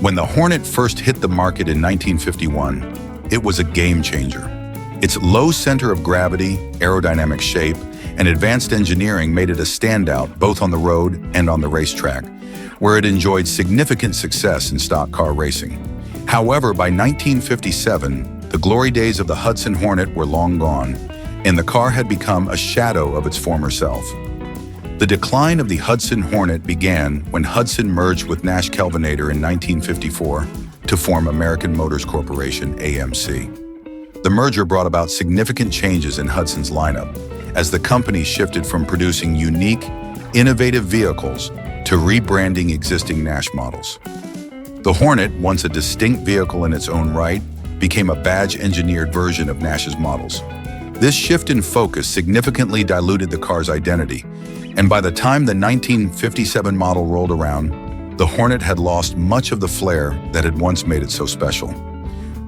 When the Hornet first hit the market in 1951, it was a game-changer. Its low center of gravity, aerodynamic shape, and advanced engineering made it a standout both on the road and on the racetrack, where it enjoyed significant success in stock car racing. However, by 1957, the glory days of the Hudson Hornet were long gone, and the car had become a shadow of its former self. The decline of the Hudson Hornet began when Hudson merged with Nash Kelvinator in 1954 to form American Motors Corporation, AMC. The merger brought about significant changes in Hudson's lineup, as the company shifted from producing unique, innovative vehicles to rebranding existing Nash models. The Hornet, once a distinct vehicle in its own right, became a badge-engineered version of Nash's models. This shift in focus significantly diluted the car's identity, and by the time the 1957 model rolled around, the Hornet had lost much of the flair that had once made it so special.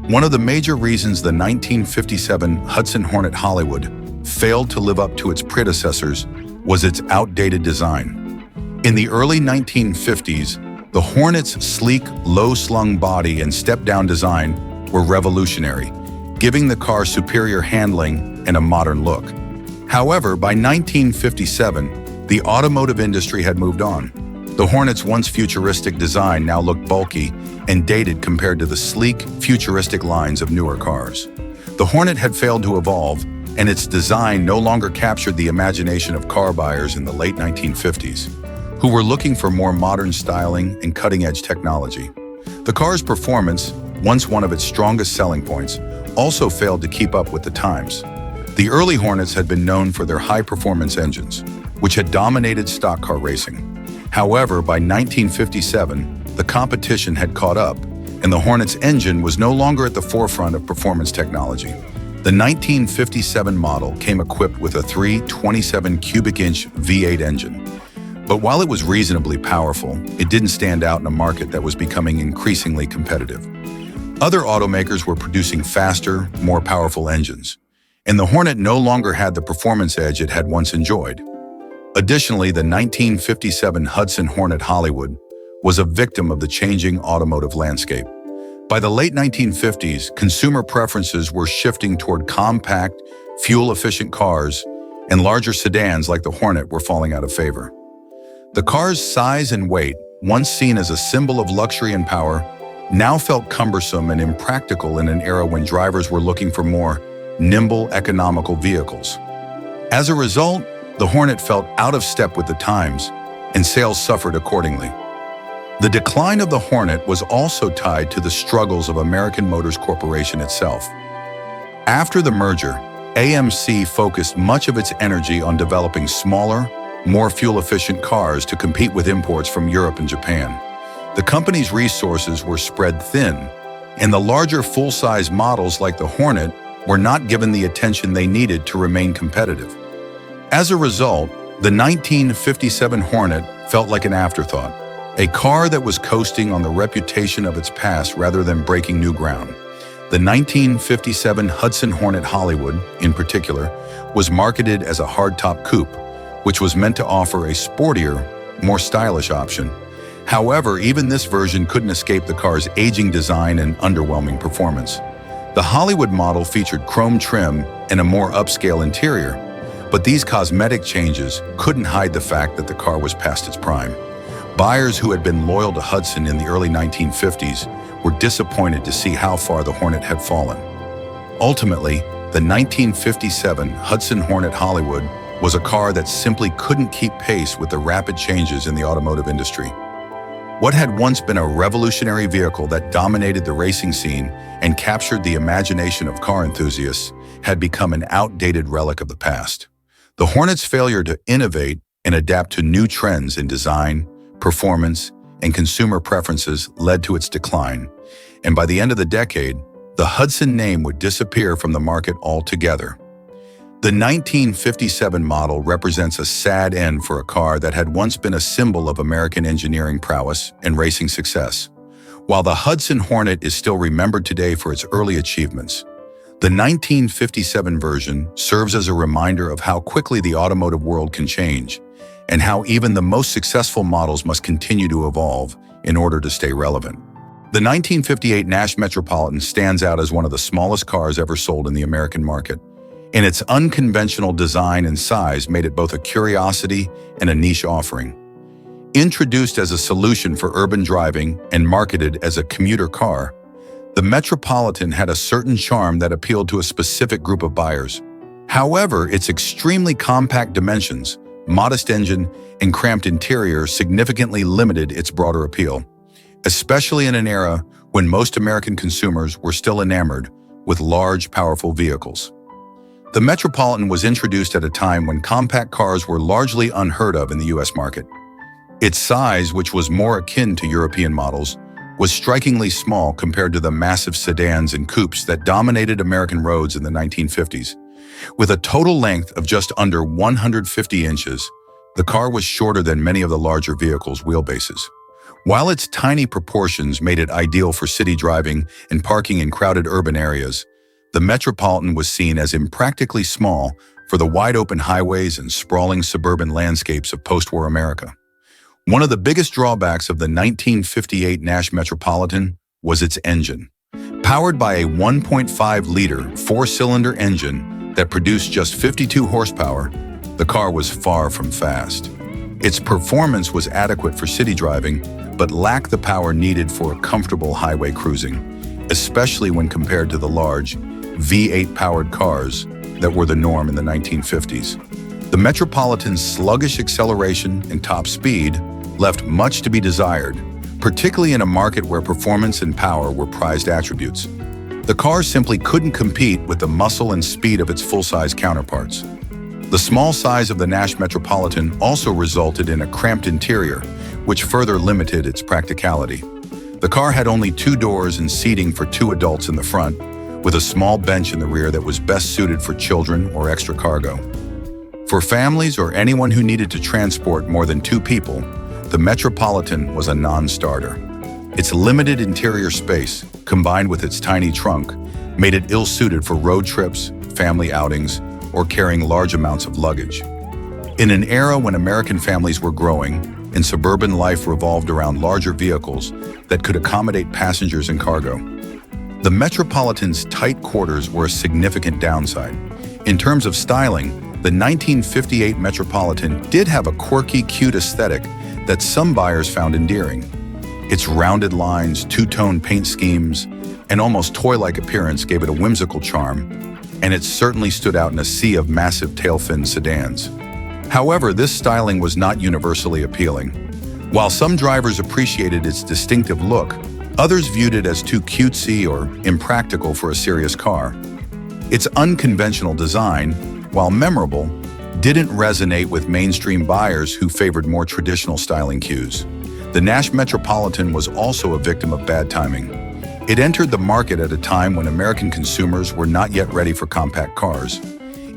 One of the major reasons the 1957 Hudson Hornet Hollywood failed to live up to its predecessors was its outdated design. In the early 1950s, the Hornet's sleek, low-slung body and step-down design were revolutionary, giving the car superior handling and a modern look. However, by 1957, the automotive industry had moved on. The Hornet's once futuristic design now looked bulky and dated compared to the sleek, futuristic lines of newer cars. The Hornet had failed to evolve, and its design no longer captured the imagination of car buyers in the late 1950s, who were looking for more modern styling and cutting-edge technology. The car's performance, once one of its strongest selling points, also failed to keep up with the times. The early Hornets had been known for their high-performance engines, which had dominated stock car racing. However, by 1957, the competition had caught up, and the Hornet's engine was no longer at the forefront of performance technology. The 1957 model came equipped with a 327 cubic inch V8 engine. But while it was reasonably powerful, it didn't stand out in a market that was becoming increasingly competitive. Other automakers were producing faster, more powerful engines, and the Hornet no longer had the performance edge it had once enjoyed. Additionally, the 1957 Hudson Hornet Hollywood was a victim of the changing automotive landscape. By the late 1950s, consumer preferences were shifting toward compact, fuel-efficient cars, and larger sedans like the Hornet were falling out of favor. The car's size and weight, once seen as a symbol of luxury and power, now felt cumbersome and impractical in an era when drivers were looking for more nimble, economical vehicles. As a result, the Hornet felt out of step with the times, and sales suffered accordingly. The decline of the Hornet was also tied to the struggles of American Motors Corporation itself. After the merger, AMC focused much of its energy on developing smaller, more fuel-efficient cars to compete with imports from Europe and Japan. The company's resources were spread thin, and the larger full-size models like the Hornet were not given the attention they needed to remain competitive. As a result, the 1957 Hornet felt like an afterthought, a car that was coasting on the reputation of its past rather than breaking new ground. The 1957 Hudson Hornet Hollywood, in particular, was marketed as a hardtop coupe, which was meant to offer a sportier, more stylish option. However, even this version couldn't escape the car's aging design and underwhelming performance. The Hollywood model featured chrome trim and a more upscale interior, but these cosmetic changes couldn't hide the fact that the car was past its prime. Buyers who had been loyal to Hudson in the early 1950s were disappointed to see how far the Hornet had fallen. Ultimately, the 1957 Hudson Hornet Hollywood was a car that simply couldn't keep pace with the rapid changes in the automotive industry. What had once been a revolutionary vehicle that dominated the racing scene and captured the imagination of car enthusiasts had become an outdated relic of the past. The Hornet's failure to innovate and adapt to new trends in design, performance, and consumer preferences led to its decline, and by the end of the decade, the Hudson name would disappear from the market altogether. The 1957 model represents a sad end for a car that had once been a symbol of American engineering prowess and racing success. While the Hudson Hornet is still remembered today for its early achievements, the 1957 version serves as a reminder of how quickly the automotive world can change and how even the most successful models must continue to evolve in order to stay relevant. The 1958 Nash Metropolitan stands out as one of the smallest cars ever sold in the American market, and its unconventional design and size made it both a curiosity and a niche offering. Introduced as a solution for urban driving and marketed as a commuter car, the Metropolitan had a certain charm that appealed to a specific group of buyers. However, its extremely compact dimensions, modest engine, and cramped interior significantly limited its broader appeal, especially in an era when most American consumers were still enamored with large, powerful vehicles. The Metropolitan was introduced at a time when compact cars were largely unheard of in the U.S. market. Its size, which was more akin to European models, was strikingly small compared to the massive sedans and coupes that dominated American roads in the 1950s. With a total length of just under 150 inches, the car was shorter than many of the larger vehicles' wheelbases. While its tiny proportions made it ideal for city driving and parking in crowded urban areas, the Metropolitan was seen as impractically small for the wide-open highways and sprawling suburban landscapes of post-war America. One of the biggest drawbacks of the 1958 Nash Metropolitan was its engine. Powered by a 1.5-liter four-cylinder engine that produced just 52 horsepower, the car was far from fast. Its performance was adequate for city driving, but lacked the power needed for comfortable highway cruising, especially when compared to the large V8-powered cars that were the norm in the 1950s. The Metropolitan's sluggish acceleration and top speed left much to be desired, particularly in a market where performance and power were prized attributes. The car simply couldn't compete with the muscle and speed of its full-size counterparts. The small size of the Nash Metropolitan also resulted in a cramped interior, which further limited its practicality. The car had only 2 doors and seating for 2 adults in the front, with a small bench in the rear that was best suited for children or extra cargo. For families or anyone who needed to transport more than 2 people, the Metropolitan was a non-starter. Its limited interior space, combined with its tiny trunk, made it ill-suited for road trips, family outings, or carrying large amounts of luggage. In an era when American families were growing and suburban life revolved around larger vehicles that could accommodate passengers and cargo, the Metropolitan's tight quarters were a significant downside. In terms of styling, the 1958 Metropolitan did have a quirky, cute aesthetic that some buyers found endearing. Its rounded lines, two-tone paint schemes, and almost toy-like appearance gave it a whimsical charm, and it certainly stood out in a sea of massive tail-fin sedans. However, this styling was not universally appealing. While some drivers appreciated its distinctive look, others viewed it as too cutesy or impractical for a serious car. Its unconventional design, while memorable, didn't resonate with mainstream buyers who favored more traditional styling cues. The Nash Metropolitan was also a victim of bad timing. It entered the market at a time when American consumers were not yet ready for compact cars.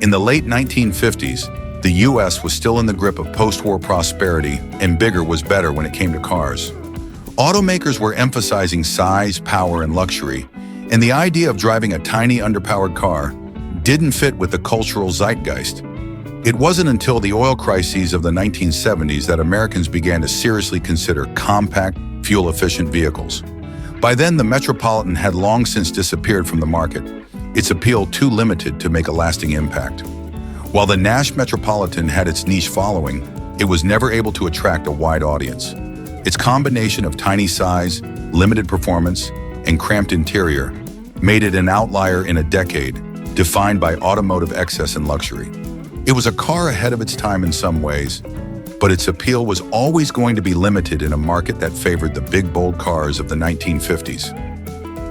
In the late 1950s, the U.S. was still in the grip of post-war prosperity, and bigger was better when it came to cars. Automakers were emphasizing size, power, and luxury, and the idea of driving a tiny, underpowered car didn't fit with the cultural zeitgeist. It wasn't until the oil crises of the 1970s that Americans began to seriously consider compact, fuel-efficient vehicles. By then, the Metropolitan had long since disappeared from the market, its appeal too limited to make a lasting impact. While the Nash Metropolitan had its niche following, it was never able to attract a wide audience. Its combination of tiny size, limited performance, and cramped interior made it an outlier in a decade, defined by automotive excess and luxury. It was a car ahead of its time in some ways, but its appeal was always going to be limited in a market that favored the big, bold cars of the 1950s.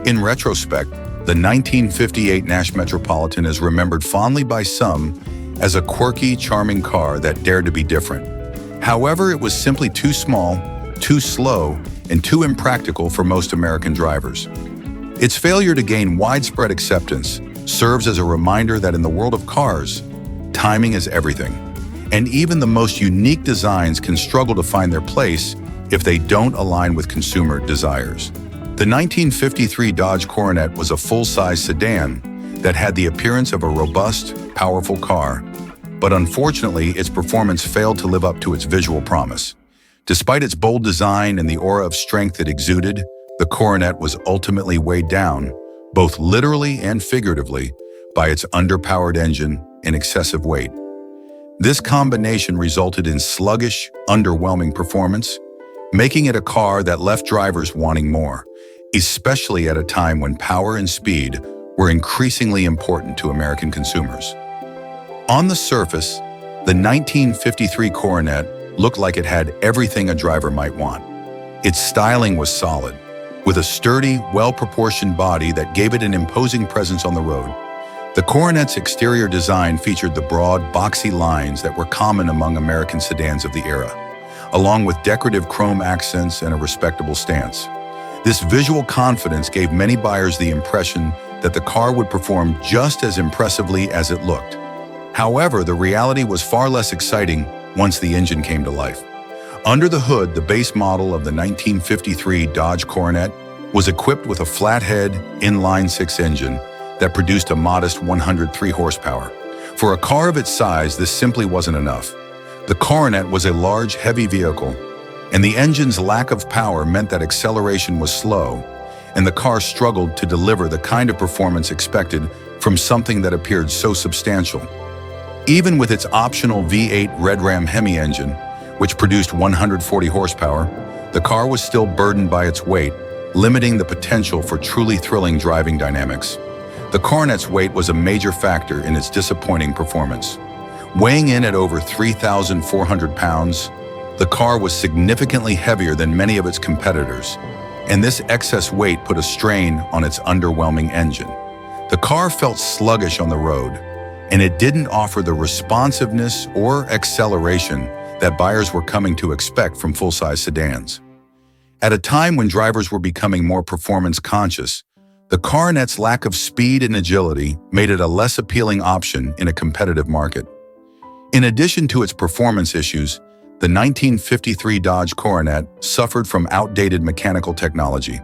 In retrospect, the 1958 Nash Metropolitan is remembered fondly by some as a quirky, charming car that dared to be different. However, it was simply too small, too slow, and too impractical for most American drivers. Its failure to gain widespread acceptance serves as a reminder that in the world of cars, timing is everything, and even the most unique designs can struggle to find their place if they don't align with consumer desires. The 1953 Dodge Coronet was a full-size sedan that had the appearance of a robust, powerful car, but unfortunately, its performance failed to live up to its visual promise. Despite its bold design and the aura of strength it exuded, the Coronet was ultimately weighed down, both literally and figuratively, by its underpowered engine and excessive weight. This combination resulted in sluggish, underwhelming performance, making it a car that left drivers wanting more, especially at a time when power and speed were increasingly important to American consumers. On the surface, the 1953 Coronet looked like it had everything a driver might want. Its styling was solid, with a sturdy, well-proportioned body that gave it an imposing presence on the road. The Coronet's exterior design featured the broad, boxy lines that were common among American sedans of the era, along with decorative chrome accents and a respectable stance. This visual confidence gave many buyers the impression that the car would perform just as impressively as it looked. However, the reality was far less exciting once the engine came to life. Under the hood, the base model of the 1953 Dodge Coronet was equipped with a flathead, inline-six engine that produced a modest 103 horsepower. For a car of its size, this simply wasn't enough. The Coronet was a large, heavy vehicle, and the engine's lack of power meant that acceleration was slow, and the car struggled to deliver the kind of performance expected from something that appeared so substantial. Even with its optional V8 Red Ram Hemi engine, which produced 140 horsepower, the car was still burdened by its weight, limiting the potential for truly thrilling driving dynamics. The Coronet's weight was a major factor in its disappointing performance. Weighing in at over 3,400 pounds, the car was significantly heavier than many of its competitors, and this excess weight put a strain on its underwhelming engine. The car felt sluggish on the road, and it didn't offer the responsiveness or acceleration that buyers were coming to expect from full-size sedans. At a time when drivers were becoming more performance-conscious, the Coronet's lack of speed and agility made it a less appealing option in a competitive market. In addition to its performance issues, the 1953 Dodge Coronet suffered from outdated mechanical technology.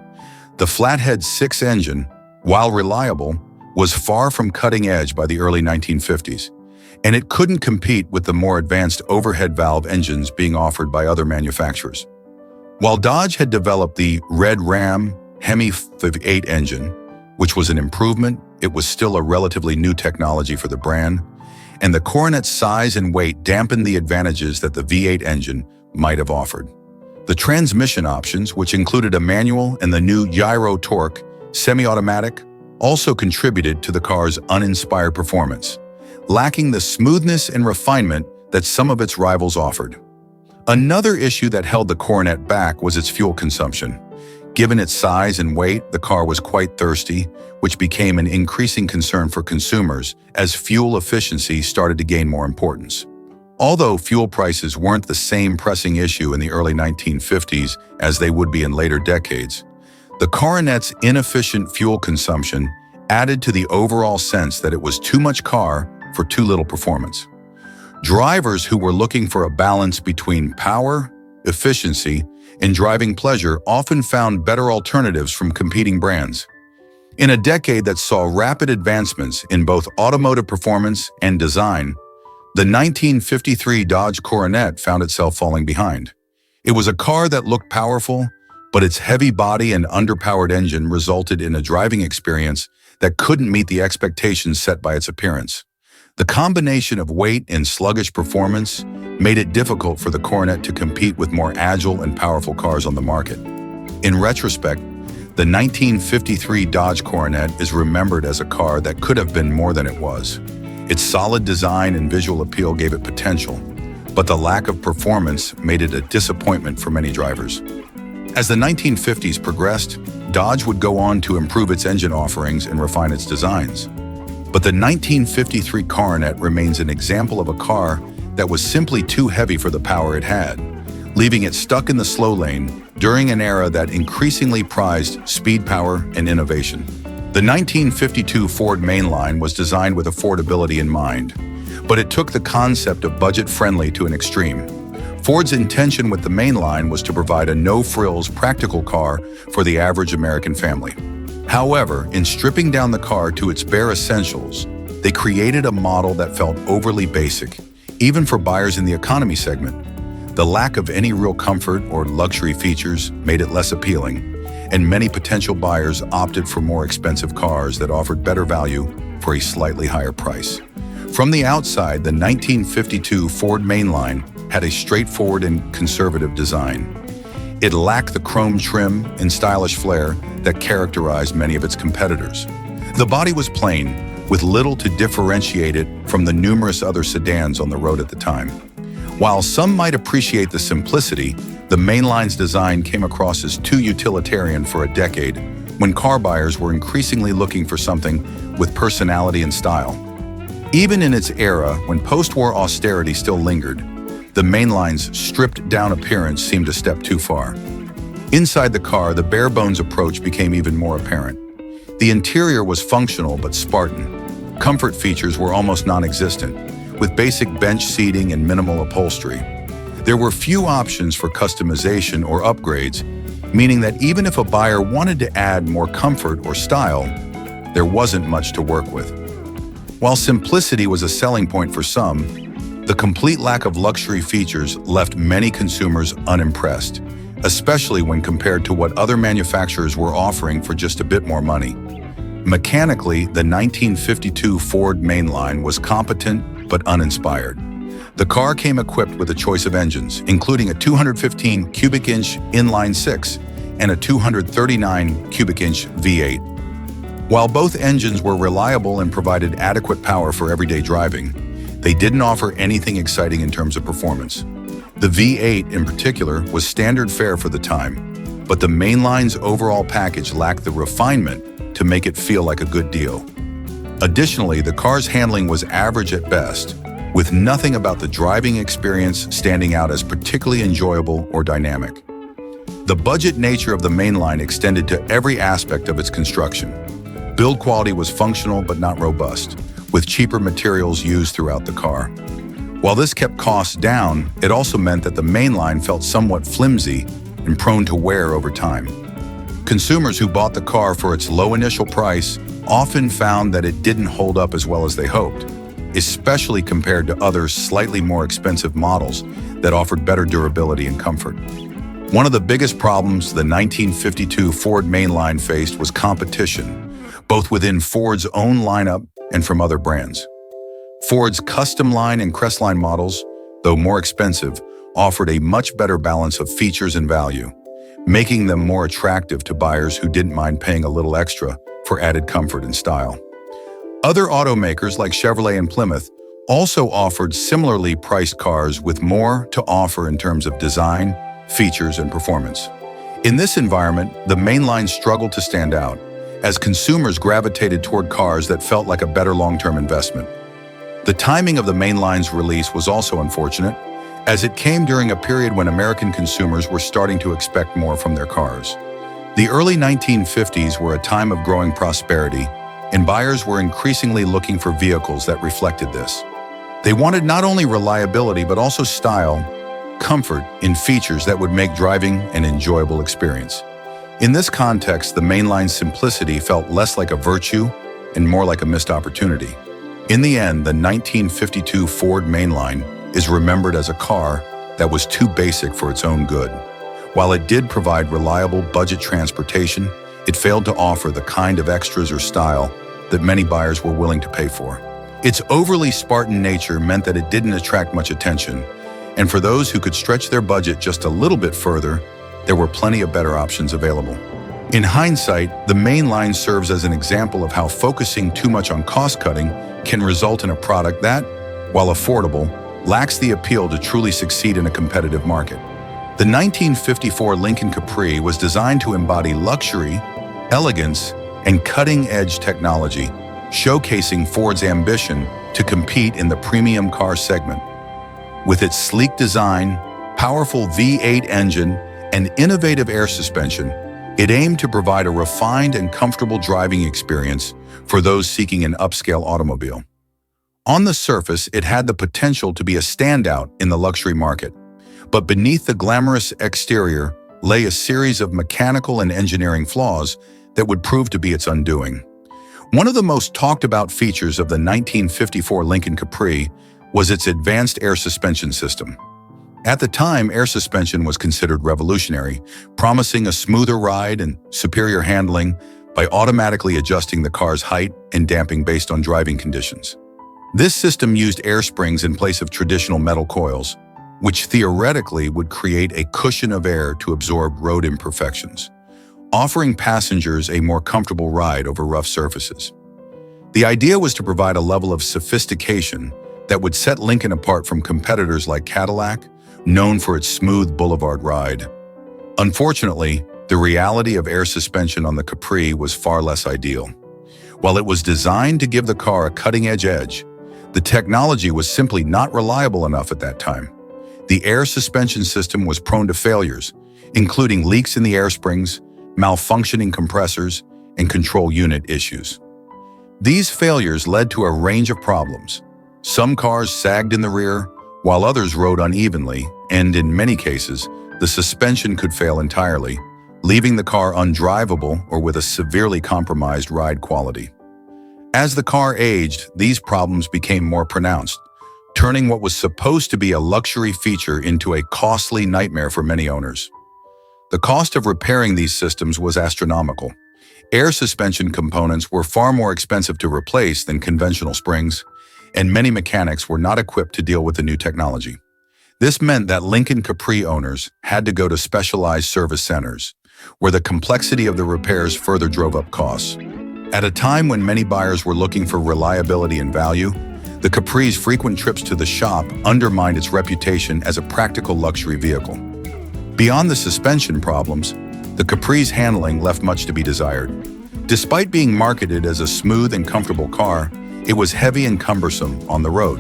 The flathead six engine, while reliable, was far from cutting edge by the early 1950s, and it couldn't compete with the more advanced overhead valve engines being offered by other manufacturers. While Dodge had developed the Red Ram Hemi V8 engine, which was an improvement, it was still a relatively new technology for the brand, and the Coronet's size and weight dampened the advantages that the V8 engine might have offered. The transmission options, which included a manual and the new gyro torque semi-automatic, also contributed to the car's uninspired performance, lacking the smoothness and refinement that some of its rivals offered. Another issue that held the Coronet back was its fuel consumption. Given its size and weight, the car was quite thirsty, which became an increasing concern for consumers as fuel efficiency started to gain more importance. Although fuel prices weren't the same pressing issue in the early 1950s as they would be in later decades, the Coronet's inefficient fuel consumption added to the overall sense that it was too much car for too little performance. Drivers who were looking for a balance between power, efficiency, and driving pleasure often found better alternatives from competing brands. In a decade that saw rapid advancements in both automotive performance and design, The 1953 Dodge Coronet found itself falling behind. It was a car that looked powerful, but its heavy body and underpowered engine resulted in a driving experience that couldn't meet the expectations set by its appearance. The combination of weight and sluggish performance made it difficult for the Coronet to compete with more agile and powerful cars on the market. In retrospect, the 1953 Dodge Coronet is remembered as a car that could have been more than it was. Its solid design and visual appeal gave it potential, but the lack of performance made it a disappointment for many drivers. As the 1950s progressed, Dodge would go on to improve its engine offerings and refine its designs. But the 1953 Coronet remains an example of a car that was simply too heavy for the power it had, leaving it stuck in the slow lane during an era that increasingly prized speed, power, and innovation. The 1952 Ford Mainline was designed with affordability in mind, but it took the concept of budget-friendly to an extreme. Ford's intention with the Mainline was to provide a no-frills, practical car for the average American family. However, in stripping down the car to its bare essentials, they created a model that felt overly basic, even for buyers in the economy segment. The lack of any real comfort or luxury features made it less appealing, and many potential buyers opted for more expensive cars that offered better value for a slightly higher price. From the outside, the 1952 Ford Mainline had a straightforward and conservative design. It lacked the chrome trim and stylish flair that characterized many of its competitors. The body was plain, with little to differentiate it from the numerous other sedans on the road at the time. While some might appreciate the simplicity, the Mainline's design came across as too utilitarian for a decade, when car buyers were increasingly looking for something with personality and style. Even in its era, when post-war austerity still lingered, the Mainline's stripped-down appearance seemed a step too far. Inside the car, the bare-bones approach became even more apparent. The interior was functional but Spartan. Comfort features were almost non-existent, with basic bench seating and minimal upholstery. There were few options for customization or upgrades, meaning that even if a buyer wanted to add more comfort or style, there wasn't much to work with. While simplicity was a selling point for some, the complete lack of luxury features left many consumers unimpressed, especially when compared to what other manufacturers were offering for just a bit more money. Mechanically, the 1952 Ford Mainline was competent but uninspired. The car came equipped with a choice of engines, including a 215 cubic inch inline six and a 239 cubic inch V8. While both engines were reliable and provided adequate power for everyday driving, they didn't offer anything exciting in terms of performance. The V8 in particular was standard fare for the time, but the Mainline's overall package lacked the refinement to make it feel like a good deal. Additionally, the car's handling was average at best, with nothing about the driving experience standing out as particularly enjoyable or dynamic. The budget nature of the Mainline extended to every aspect of its construction. Build quality was functional but not robust, with cheaper materials used throughout the car. While this kept costs down, it also meant that the Mainline felt somewhat flimsy and prone to wear over time. Consumers who bought the car for its low initial price often found that it didn't hold up as well as they hoped, especially compared to other slightly more expensive models that offered better durability and comfort. One of the biggest problems the 1952 Ford Mainline faced was competition, both within Ford's own lineup and from other brands. Ford's Custom Line and Crestline models, though more expensive, offered a much better balance of features and value, making them more attractive to buyers who didn't mind paying a little extra for added comfort and style. Other automakers like Chevrolet and Plymouth also offered similarly priced cars with more to offer in terms of design, features, and performance. In this environment, the Mainline struggled to stand out, as consumers gravitated toward cars that felt like a better long-term investment. The timing of the Mainline's release was also unfortunate, as it came during a period when American consumers were starting to expect more from their cars. The early 1950s were a time of growing prosperity, and buyers were increasingly looking for vehicles that reflected this. They wanted not only reliability but also style, comfort, and features that would make driving an enjoyable experience. In this context, the Mainline's simplicity felt less like a virtue and more like a missed opportunity. In the end, the 1952 Ford Mainline is remembered as a car that was too basic for its own good. While it did provide reliable budget transportation, it failed to offer the kind of extras or style that many buyers were willing to pay for. Its overly Spartan nature meant that it didn't attract much attention, and for those who could stretch their budget just a little bit further, there were plenty of better options available. In hindsight, the Mainline serves as an example of how focusing too much on cost-cutting can result in a product that, while affordable, lacks the appeal to truly succeed in a competitive market. The 1954 Lincoln Capri was designed to embody luxury, elegance, and cutting-edge technology, showcasing Ford's ambition to compete in the premium car segment. With its sleek design, powerful V8 engine, and innovative air suspension, it aimed to provide a refined and comfortable driving experience for those seeking an upscale automobile. On the surface, it had the potential to be a standout in the luxury market, but beneath the glamorous exterior lay a series of mechanical and engineering flaws that would prove to be its undoing. One of the most talked about features of the 1954 Lincoln Capri was its advanced air suspension system. At the time, air suspension was considered revolutionary, promising a smoother ride and superior handling by automatically adjusting the car's height and damping based on driving conditions. This system used air springs in place of traditional metal coils, which theoretically would create a cushion of air to absorb road imperfections, offering passengers a more comfortable ride over rough surfaces. The idea was to provide a level of sophistication that would set Lincoln apart from competitors like Cadillac, known for its smooth boulevard ride. Unfortunately, the reality of air suspension on the Capri was far less ideal. While it was designed to give the car a cutting-edge edge, the technology was simply not reliable enough at that time. The air suspension system was prone to failures, including leaks in the air springs, malfunctioning compressors, and control unit issues. These failures led to a range of problems. Some cars sagged in the rear, while others rode unevenly, and in many cases, the suspension could fail entirely, leaving the car undrivable or with a severely compromised ride quality. As the car aged, these problems became more pronounced, turning what was supposed to be a luxury feature into a costly nightmare for many owners. The cost of repairing these systems was astronomical. Air suspension components were far more expensive to replace than conventional springs, and many mechanics were not equipped to deal with the new technology. This meant that Lincoln Capri owners had to go to specialized service centers, where the complexity of the repairs further drove up costs. At a time when many buyers were looking for reliability and value, the Capri's frequent trips to the shop undermined its reputation as a practical luxury vehicle. Beyond the suspension problems, the Capri's handling left much to be desired. Despite being marketed as a smooth and comfortable car, it was heavy and cumbersome on the road.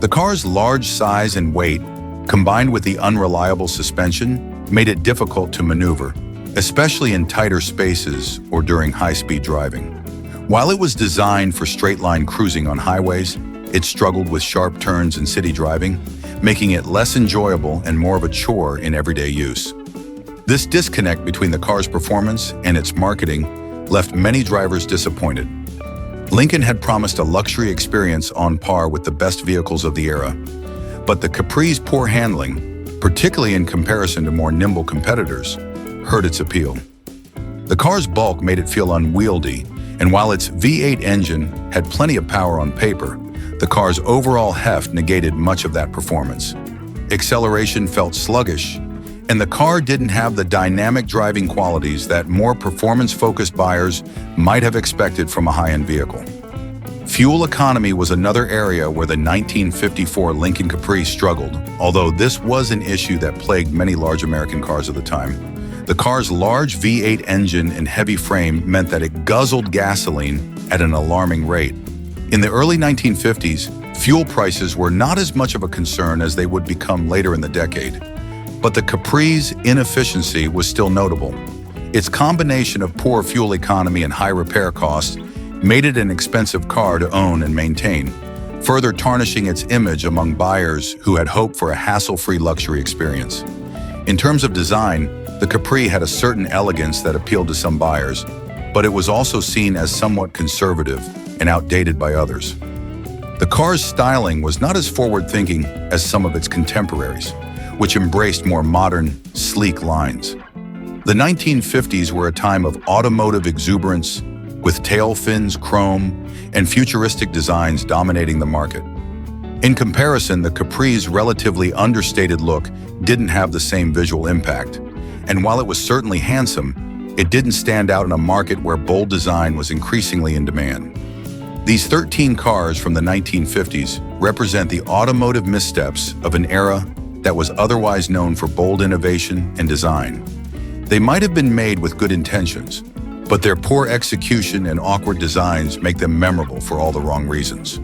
The car's large size and weight, combined with the unreliable suspension, made it difficult to maneuver, especially in tighter spaces or during high-speed driving. While it was designed for straight-line cruising on highways, it struggled with sharp turns and city driving, making it less enjoyable and more of a chore in everyday use. This disconnect between the car's performance and its marketing left many drivers disappointed. Lincoln had promised a luxury experience on par with the best vehicles of the era, but the Capri's poor handling, particularly in comparison to more nimble competitors, hurt its appeal. The car's bulk made it feel unwieldy, and while its V8 engine had plenty of power on paper, the car's overall heft negated much of that performance. Acceleration felt sluggish, and the car didn't have the dynamic driving qualities that more performance-focused buyers might have expected from a high-end vehicle. Fuel economy was another area where the 1954 Lincoln Capri struggled, although this was an issue that plagued many large American cars of the time. The car's large V8 engine and heavy frame meant that it guzzled gasoline at an alarming rate. In the early 1950s, fuel prices were not as much of a concern as they would become later in the decade. But the Capri's inefficiency was still notable. Its combination of poor fuel economy and high repair costs made it an expensive car to own and maintain, further tarnishing its image among buyers who had hoped for a hassle-free luxury experience. In terms of design, the Capri had a certain elegance that appealed to some buyers, but it was also seen as somewhat conservative and outdated by others. The car's styling was not as forward-thinking as some of its contemporaries, which embraced more modern, sleek lines. The 1950s were a time of automotive exuberance, with tail fins, chrome, and futuristic designs dominating the market. In comparison, the Capri's relatively understated look didn't have the same visual impact, and while it was certainly handsome, it didn't stand out in a market where bold design was increasingly in demand. These 13 cars from the 1950s represent the automotive missteps of an era that was otherwise known for bold innovation and design. They might have been made with good intentions, but their poor execution and awkward designs make them memorable for all the wrong reasons.